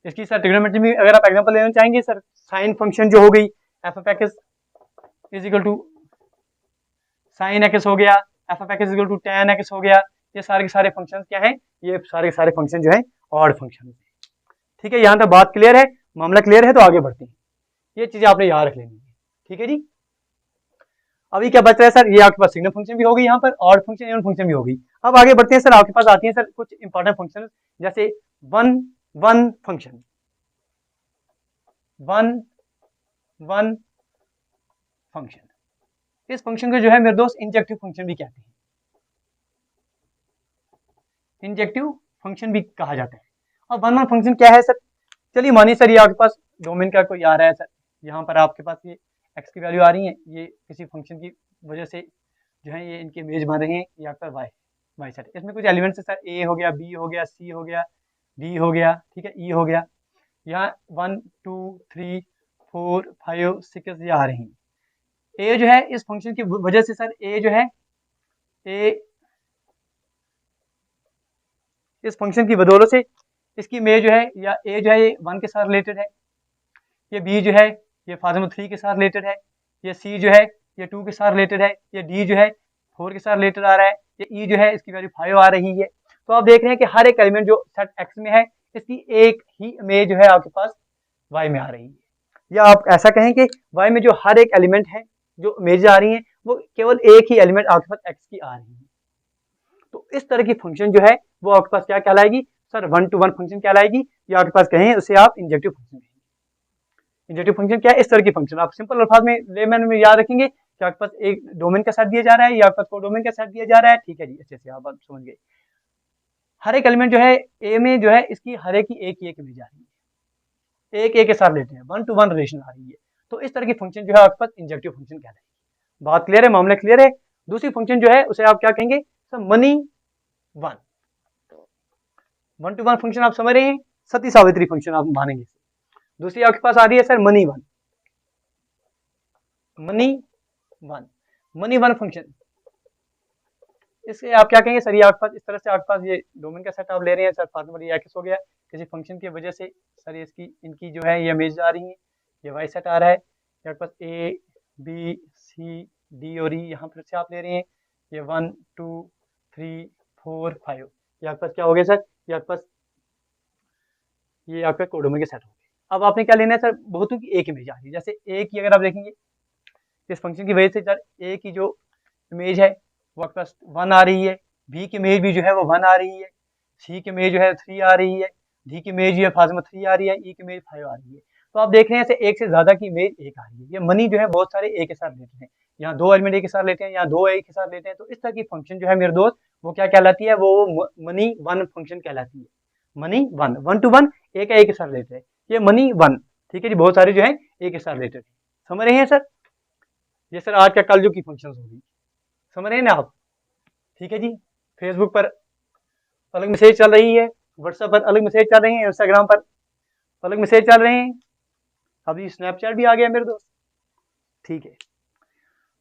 इसकी सर ट्रिग्नोमेट्री में अगर आप एग्जांपल लेना चाहेंगे सर, साइन फंक्शन जो हो गई f of x is equal to sine x हो गया, f of x is equal to tan x हो गया, ये सारे के सारे फंक्शंस क्या हैं? ये सारे के सारे फंक्शन जो है ऑड फंक्शन है। ठीक है, यहाँ तक बात क्लियर है, मामला क्लियर है, तो आगे बढ़ते हैं। ये चीजें आपने याद रख लेनी है। ठीक है जी, अभी क्या बच रहा है सर? ये आपके पास सिग्नल फंक्शन भी हो गई, यहाँ पर ऑड फंक्शन इवन फंक्शन भी हो गई। अब आगे बढ़ते हैं सर, आपके पास आती है सर कुछ इंपॉर्टेंट फंक्शन, जैसे one one function, one one function. इस फंक्शन को जो है मेरे दोस्त इंजेक्टिव फंक्शन भी कहते हैं, इंजेक्टिव फंक्शन भी कहा जाता है। अब वन वन फंक्शन क्या है सर? चलिए मानिए सर ये आपके पास डोमेन का कोई आ रहा है सर, यहाँ पर आपके पास ये एक्स की वैल्यू आ रही है, ये किसी फंक्शन की वजह से जो है ये इनके इमेज बन रहे हैं, ये आपका वाई वाई सेट। इसमें कुछ एलिमेंट्स है सर, ए हो गया, बी हो गया, सी हो गया, डी हो गया, ठीक है, ई हो गया। यहाँ 1 2 3 4 5 6 ये आ रही हैं। ए जो है इस फंक्शन की वजह से सर, ए जो है ए इस फंक्शन की बदौलत से इसकी इमेज जो है, या ए जो है ये 1 के साथ रिलेटेड है, ये बी जो है ये फार्मूला 3 के साथ रिलेटेड है, ये सी जो है ये 2 के साथ रिलेटेड है, ये डी जो है 4 के साथ रिलेटेड आ रहा है, ये ई जो है इसकी वैल्यू 5 आ रही है। तो आप देख रहे हैं कि हर एक एलिमेंट जो सेट एक्स में है इसकी एक ही इमेज जो है आपके पास वाई में आ रही है, या आप ऐसा कहें कि वाई में जो हर एक एलिमेंट है जो इमेज आ रही है वो केवल एक ही एलिमेंट आपके पास एक्स की आ रही है। तो इस तरह की फंक्शन जो है वो आपके पास क्या कहलाएगी सर? 1 to 1 फंक्शन कहलाएगी, या आपके पास कहें उसे आप इंजेक्टिव फंक्शन कहेंगे। इंजेक्टिव फंक्शन क्या है? इस तरह की फंक्शन आप सिंपल अल्फाज में लेमैन में याद रखेंगे कि आपके पास एक डोमेन का सेट दिया जा रहा है, या आपके पास कोडोमेन का सेट दिया जा रहा है। ठीक है जी, अच्छे से आप बात समझ गए। हर एक एलिमेंट जो है ए में जो है इसकी हर एक की एक इमेज आ रही है, एक के साथ रिलेटेड है, 1 to 1 रिलेशन आ रही है। तो इस तरह की फंक्शन जो है आपके पास इंजेक्टिव फंक्शन कहलाएगी। बात क्लियर है, मामला क्लियर है। दूसरी फंक्शन जो है उसे आप क्या कहेंगे sir? Money one, 1 to 1 function आप समझ रहे हैं, सती सावित्री फंक्शन आप मानेंगे। दूसरी आपके पास आ रही है sir money one, money one, money one function. इससे आप क्या कहेंगे सर? ये आपके पास इस तरह से आपके पास ये डोमेन का सेट आप ले रहे हैं सर, फार्मूला ये एक्स हो गया, किसी फंक्शन की वजह से सर इसकी इनकी जो है ये इमेज आ रही है, ये वाई सेट आ रहा है, ये आपके पास ए बी सी डी और ई यहाँ पर से आप ले रहे हैं, ये 1 2 3 4 5 ये आपके पास क्या हो गया सर? ये आपके पास ये आपका कोडोमेन के सेट हो गए। अब आपने क्या लेना है सर? बहुतों की एक इमेज आ रही है। जैसे ए की अगर आप देखेंगे इस फंक्शन की वजह से सर ए की जो इमेज है वो आपके पास 1 आ रही है, बी की इमेज भी जो है वो 1 आ रही है, सी की इमेज जो है 3 आ रही है, डी की इमेज जो है फार्मूला 3 आ रही है, ई की इमेज 5 आ रही है। तो आप देख रहे हैं ऐसे एक से ज्यादा की इमेज एक आ रही है। ये मनी जो है बहुत सारे ए के साथ लेते हैं, यहाँ 2 एलिमेंट ए के साथ लेते हैं, यहाँ 2 ए के साथ लेते हैं। तो इस तरह की फंक्शन जो है मेरे दोस्त वो क्या कहलाती है? वो मनी वन फंक्शन कहलाती है। मनी वन, 1 to 1 ए का ए के साथ रिलेटेड है, ये मनी वन। ठीक है जी, बहुत सारे जो है ए के साथ रिलेटेड है। समझ रहे हैं सर? ये सर आज का कल जो की फंक्शन होगी, समझ रहे हैं ना आप? ठीक है जी, फेसबुक पर अलग मैसेज चल रही है, व्हाट्सएप पर अलग मैसेज चल रहे हैं, इंस्टाग्राम पर अलग मैसेज चल रहे हैं, अभी स्नैपचैट भी आ गया मेरे दोस्त। ठीक है,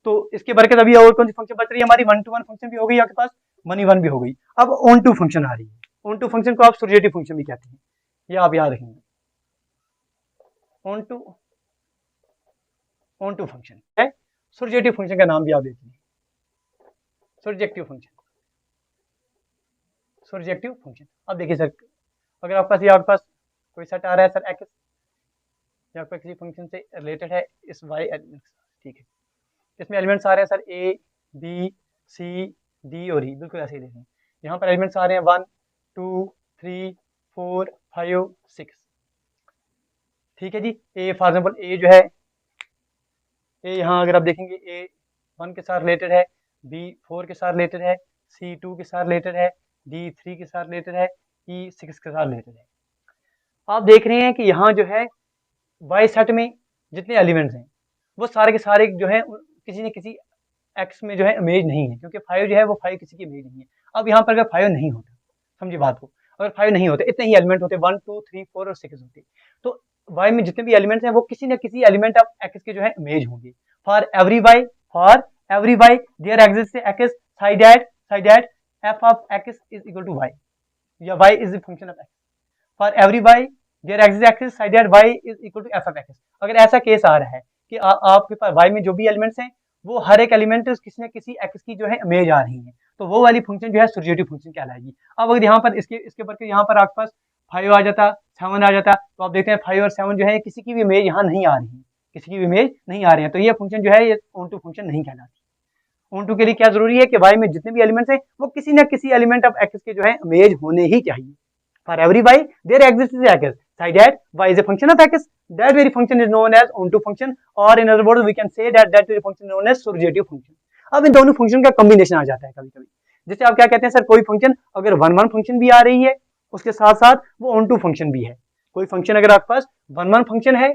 तो इसके बरकत अभी और कौन सी फंक्शन बच रही है हमारी? 1 to 1 फंक्शन भी हो गई आपके पास, मनी वन भी हो गई। अब ऑन टू फंक्शन आ रही है। ऑन टू फंक्शन को आप सुरजेटिव फंक्शन भी कहते हैं, ये आप याद रखेंगे। ऑन टू फंक्शन है, सुरजेटिव फंक्शन का नाम भी आप देते हैं, सुरजेक्टिव फंक्शन, सुरजेक्टिव फंक्शन। अब देखिए सर, अगर आपके पास ये आपके पास कोई सेट आ रहा है सर एक्स, या आपका किसी फंक्शन से रिलेटेड है इस वाई एलिमेंट, ठीक है, इसमें एलिमेंट्स आ रहे हैं sir A B C D और ई, बिल्कुल ऐसे ही देखें। यहाँ पर एलिमेंट्स आ रहे हैं 1 2 3 4 5 6। ठीक है जी, ए फॉर एग्जाम्पल ए जो है ए, यहाँ अगर आप देखेंगे ए 1 के साथ रिलेटेड है, बी 4 के साथ रिलेटेड है, सी 2 के साथ रिलेटेड है, D3 के साथ रिलेटेड है, E6 के साथ रिलेटेड है। आप देख रहे हैं कि यहाँ जो है वाई सेट में जितने एलिमेंट्स हैं वो सारे के सारे जो है किसी न किसी एक्स में जो है इमेज नहीं है, क्योंकि 5 जो है वो 5 किसी की इमेज नहीं है। अब यहाँ पर अगर 5 नहीं होता, समझिए बात को, अगर 5 नहीं होते, इतने ही एलिमेंट होते, 1 2 3 4 और 6 होते, तो वाई में जितने भी एलिमेंट्स हैं वो किसी न किसी एलिमेंट ऑफ एक्स के जो है इमेज होंगे। For every y there exist x side that f of x is equal to y, या y is the function of x. For every y there exist x side eight y is equal to f of x. अगर ऐसा case आ रहा है कि आपके पास Y में जो भी एलिमेंट्स हैं वो हर एक एलिमेंट किसी न किसी एक्स की जो है इमेज आ रही है, तो वो वाली फंक्शन जो है सर्जेटिव फंक्शन कहलाएगी। अब अगर यहाँ पर इसके पर यहाँ पर आपके पास 5 आ जाता, 7 आ जाता, तो आप देखते हैं 5 और 7 जो है किसी की भी इमेज यहाँ नहीं आ रही है, किसी की भी इमेज नहीं आ रही है, तो ये फंक्शन जो है ये ऑन टू फंक्शन नहीं कहलाती। ऑन टू के लिए क्या जरूरी है कि वाई में जितने भी एलिमेंट्स हैं वो किसी न किसी एलिमेंट ऑफ एक्स के जो है इमेज होने ही चाहिए। For every y there exist x side eight y is a function of x, that very function is known as onto function, or in other words we can say that very function is known as surrogative function। अब इन दोनों function का combination आ जाता है कभी कभी, जैसे आप क्या कहते हैं सर, कोई फंक्शन अगर वन फंक्शन भी आ रही है उसके साथ साथ वो ऑन टू फंक्शन भी है। कोई फंक्शन अगर आपके पास वन फंक्शन है,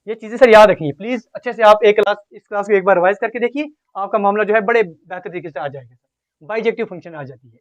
ये चीजें सर याद रखिए प्लीज, अच्छे से आप इस क्लास को एक बार रिवाइज करके देखिए, आपका मामला जो है बड़े बेहतर तरीके से आ जाएगा। बाइजेक्टिव फंक्शन आ जाती है।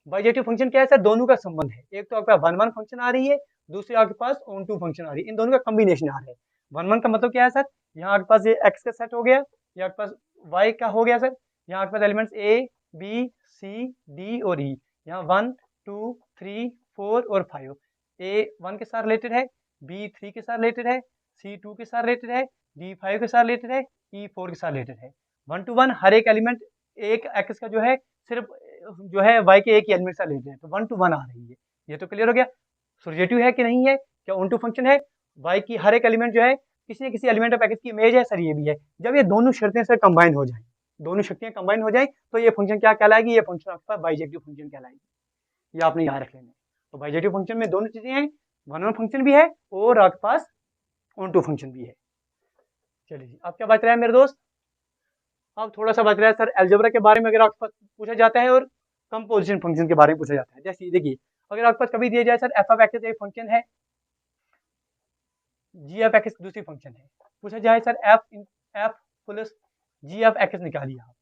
बाइजेक्टिव फंक्शन क्या है सर, दोनों का संबंध है, एक तो आपका वन फंक्शन आ रही है, दूसरी आपके पास ऑन टू फंक्शन आ रही है, इन दोनों का कॉम्बिनेशन आ रहा है। वन का मतलब क्या है सर, यहाँ आपके पास ये एक्स का सेट हो गया, ये आपके पास वाई का हो गया सर, यहाँ आपके पास elements A B C D और ई, यहाँ 1 2 3 4 और 5, ए 1 के साथ रिलेटेड है, बी 3 के साथ रिलेटेड है, सी 2 के साथ रिलेटेड है, डी 5 के साथ रिलेटेड है, ई 4 के साथ रिलेटेड है। 1 to 1 हर एक एलिमेंट एक एक्स का जो है सिर्फ जो है वाई के एक ही एलिमेंट से रिलेटेड है, तो 1 to 1 आ रही है। ये तो क्लियर हो गया। सर्जेटिव है कि नहीं है, क्या ऑन टू फंक्शन है, वाई की हर एक एलिमेंट जो है किसी न किसी एलिमेंट ऑफ एक्स की इमेज है सर, ये भी है। जब ये दोनों शर्तें सर कंबाइन हो जाए, दोनों शक्तियां कंबाइन हो जाए, तो ये फंक्शन क्या कहलाएगी, ये फंक्शन आपका बाइजेक्टिव फंक्शन कहलाएगी। ये आपने याद रख लेना। तो बाइजेक्टिव फंक्शन में दोनों चीजें हैं, वन फंक्शन भी है और आपके पास ऑन टू फंक्शन भी है। चलिए जी, अब क्या बच रहा है मेरे दोस्त, अब थोड़ा सा बच रहा है सर अलजेब्रा के बारे में, अगर आपके पास पूछा जाता है और कंपोजिशन फंक्शन के बारे में पूछा जाता है। जैसे देखिए, अगर आपके पास कभी दिया जाए सर एफ ऑफ एक्स एक फंक्शन है, जी एफ एक्स दूसरी फंक्शन है, पूछा जाए sir F plus g f x निकालिए आप,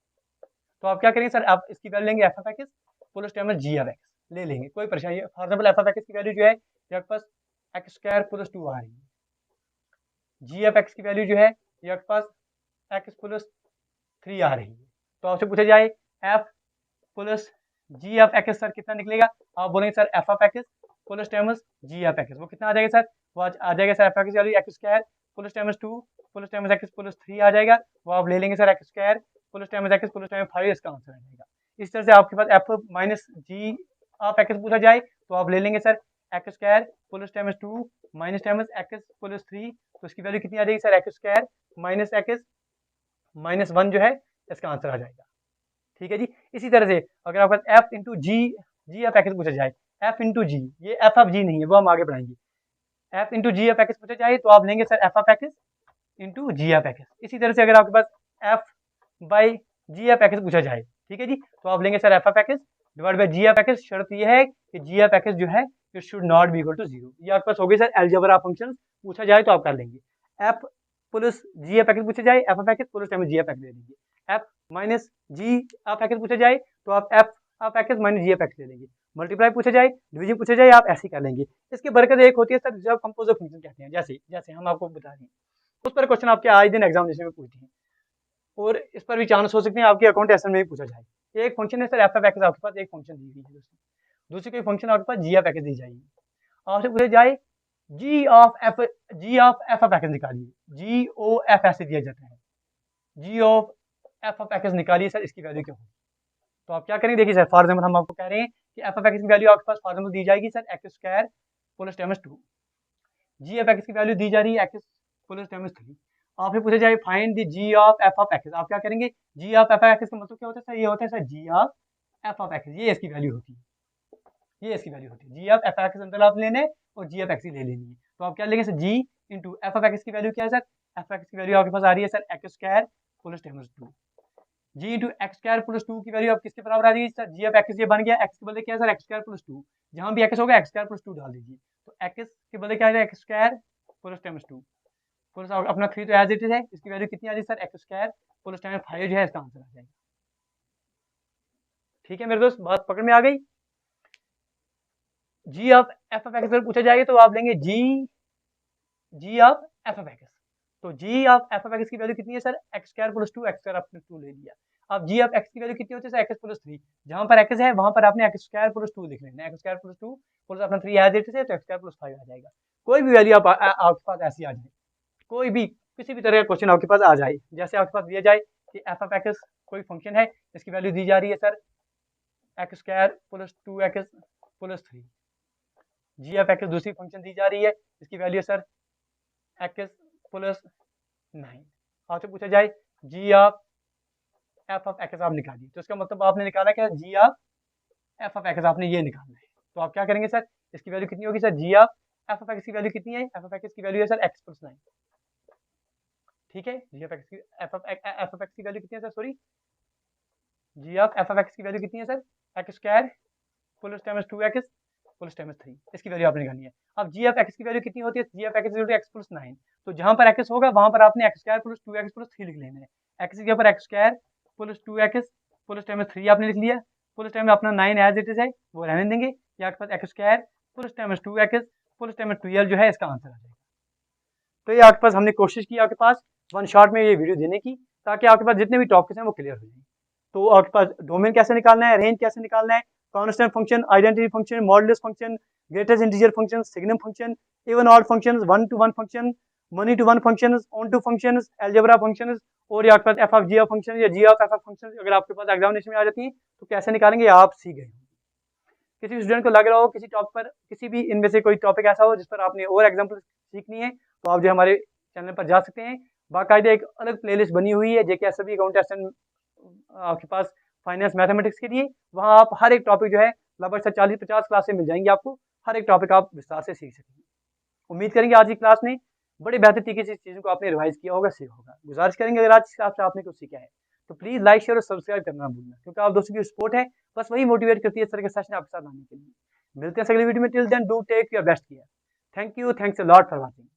तो आप क्या करेंगे सर, आप इसकी वैल्यू लेंगे f of x plus time g f x ले लेंगे, कोई परेशानी। For example f of x की वैल्यू जो है आपके पास एक्स स्क्वायर प्लस 2 आ रही है, जी एफ एक्स की वैल्यू जो है ये आपके पास एक्स प्लस 3 आ रही है, तो आपसे पूछा जाए f plus g f x sir कितना निकलेगा, आप बोलेंगे sir f of x plus times g f x, वो कितना आ जाएगा सर, वो आ जाएगा sir f x value x square plus times 2 plus times x plus 3 आ जाएगा, वो आप ले लेंगे sir x square plus times x plus times 5, इसका आंसर आ जाएगा। इस तरह से आपके पास F minus g of x पूछा जाए तो आप ले लेंगे sir x square plus times 2 minus times x plus 3, तो इसकी वैल्यू कितनी आ जाएगी sir x square minus x minus 1 जो है इसका आंसर आ जाएगा। ठीक है जी। इसी तरह से अगर आपका F into g f x पूछा जाए, एफ इंटू जी, ये एफ ऑफ जी नहीं है, वो हम आगे पढ़ाएंगे। F into g f x पूछा जाए तो आप लेंगे sir f of x into g f x. इसी तरह से अगर आपके पास f by g f x पूछा जाए, ठीक है जी, तो आप लेंगे sir f of x divide by g f x. शर्त ये है कि जी एफ एक्स जो है it should not be equal to 0। ये आपके पास हो गई सर अलजेब्रा फंक्शन, पूछा जाए तो आप कर लेंगे। F plus g f x पूछा जाए, f of x plus time g f x ले लेंगे। F minus g of x पूछा जाए तो आप f of x minus g f x ले लेंगे। मल्टीप्लाई पूछा जाए, डिवीजन पूछा जाए, आप ऐसे ही कर लेंगे। इसके बरकत एक होती है सर जब कंपोजिट फंक्शन कहते हैं, जैसे जैसे हम आपको बता रहे हैं, उस पर क्वेश्चन आपके आज दिन एग्जामिनेशन में पूछते हैं, और इस पर भी चांस हो सकते हैं आपके अकाउंट एस में भी पूछा जाए। एक फंक्शन है सर एफ ऑफ एक्स, आपके पास एक फंक्शन दी हुई है, दूसरी कोई फंक्शन आपके पास जी ऑफ एक्स दी जाएगी, आपसे पूछा जाए जी ऑफ एफ ऑफ एक्स निकालिए, जी ओ एफ ऐसे दिया जाता है, g of f of x निकालिए सर, इसकी वैल्यू क्या होगी। तो आप क्या करेंगे, देखिए सर फॉर एग्जाम्पल हम आपको कह रहे हैं कि एफ ऑफ एक्स की वैल्यू आपके पास फॉर एग्जाम्पल दी जाएगी sir x square plus times 2, जी एफ एक्स की वैल्यू दी जा रही है एक्स प्लस टाइम्स 3। आपसे पूछा जाए find the g of f of x, आप क्या करेंगे, g of f of x का मतलब क्या होता है सर, ये होता है sir g of f of x, ये इसकी वैल्यू होती है, ये इसकी वैल्यू होती है। जी ऑफ एफ एक्स अंदर आप लेने और जी एफ एक्स ही ले लेनी है, तो आप क्या लेंगे sir g into f of x की वैल्यू क्या है सर, एफ एक्स की वैल्यू आपके पास आ रही है sir x square plus times 2, g into x square plus 2 की वैल्यू अब किसके बराबर आ जाएगी सर, जी ऑफ एक्स ये बन गया, एक्स के बदले क्या है सर एक्स स्क्वायर प्लस 2, जहां भी एक्स होगा एक्स स्क्वायर प्लस 2 डाल दीजिए, तो एक्स के बदले क्या आ जाएगा x square plus times 2 plus अपना 3 तो एज इट इज है, इसकी वैल्यू कितनी आ जाएगी sir x square plus times 5 जो है इसका आंसर आ जाएगा। ठीक है मेरे दोस्त, बात पकड़ में आ गई। जी ऑफ एफ ऑफ एक्स अगर पूछा जाएगा तो आप लेंगे जी ऑफ एफ ऑफ एक्स, तो जी ऑफ एफ ऑफ एक्स की वैल्यू कितनी है sir x square plus 2, x square आपने 2 ले लिया। अब जी ऑफ एक्स की वैल्यू कितनी होती है सर एक्स प्लस 3, जहां पर एक्स है वहां पर आपने एक्स स्क्वायर प्लस 2 लिख लेना, एक्स स्क्वायर प्लस 2 प्लस अपना 3 एज इट इज है तो एक्स स्क्वायर प्लस 5 आ जाएगा। कोई भी वैल्यू आपके पास ऐसी आ जाए, कोई भी किसी भी तरह का क्वेश्चन आपके पास आ जाए, जैसे आपके पास दिया जाए कि एफ ऑफ एक्स कोई फंक्शन है, इसकी वैल्यू दी जा रही है sir x square plus 2 x plus 3, g of x दूसरी फंक्शन दी जा रही है, इसकी वैल्यू सर एक्स प्लस 9, आपसे पूछा जाए जी ऑफ एफ ऑफ एक्स आप निकालिए, तो इसका मतलब आपने निकाला क्या जी ऑफ एफ ऑफ एक्स आपने ये निकालना है, तो आप क्या करेंगे सर इसकी वैल्यू कितनी होगी sir g of f of x की वैल्यू कितनी है, एफ ऑफ एक्स की वैल्यू है सर एक्स प्लस 9, ठीक है, जी ऑफ एक्स की एफ ऑफ एक्स की वैल्यू कितनी है sir, sorry g of f of x की वैल्यू कितनी है sir x square plus times 2 x plus times 3, इसकी वैल्यू आपने निकालनी है। अब जी ऑफ एक्स की वैल्यू कितनी होती है, g of x equal to x plus 9, तो जहां पर एक्स होगा वहां पर आपने x square plus 2 x plus 3 लिख लेना है, एक्स के ऊपर x square plus 2 x plus times 3 आपने लिख लिया, प्लस टाइम अपना 9 एज इट इज है वो रहने देंगे, या आपके पास x square plus times 2 x plus times 12 जो है इसका आंसर आ जाएगा। तो ये आपके पास हमने कोशिश की आपके पास वन शॉट में ये वीडियो देने की, ताकि आपके पास जितने भी टॉपिक्स हैं वो क्लियर हो जाए। तो आपके पास डोमेन कैसे निकालना है, रेंज कैसे निकालना है, constant function, identity function, modulus function, greatest integer function, signum function, even odd functions, one to one function, many to one functions, onto functions, algebra functions, और ये आपके पास f of g of function या g of f of function अगर आपके पास examination में आ जाती है तो कैसे निकालेंगे आप सीख गए। किसी स्टूडेंट को लग रहा हो किसी टॉपिक पर, किसी भी इनमें से कोई टॉपिक ऐसा हो जिस पर आपने और एग्जाम्पल सीखनी है, तो आप जो हमारे चैनल पर जा सकते हैं, बाकायदा एक अलग प्लेलिस्ट बनी हुई है जेके एसएबी अकाउंटेंट आपके पास फाइनेंस मैथमेटिक्स के लिए, वहाँ आप हर एक टॉपिक जो है लगभग 40-50 क्लासें मिल जाएंगी आपको, हर एक टॉपिक आप विस्तार से सीख सकेंगे। उम्मीद करेंगे आज की क्लास में बड़े बेहतर तरीके से चीज़ों को आपने रिवाइज किया होगा, सीखा होगा। गुजारिश करेंगे अगर आज की क्लास से आपने कुछ सीखा है तो प्लीज़ लाइक शेयर और सब्सक्राइब करना ना भूलना, क्योंकि आप दोस्तों की सपोर्ट है बस वही मोटिवेट करती है इस तरह के सेशन आपके साथ आने के लिए। मिलते हैं अगली वीडियो में, till then do take your best care. Thank you, thanks a lot for watching.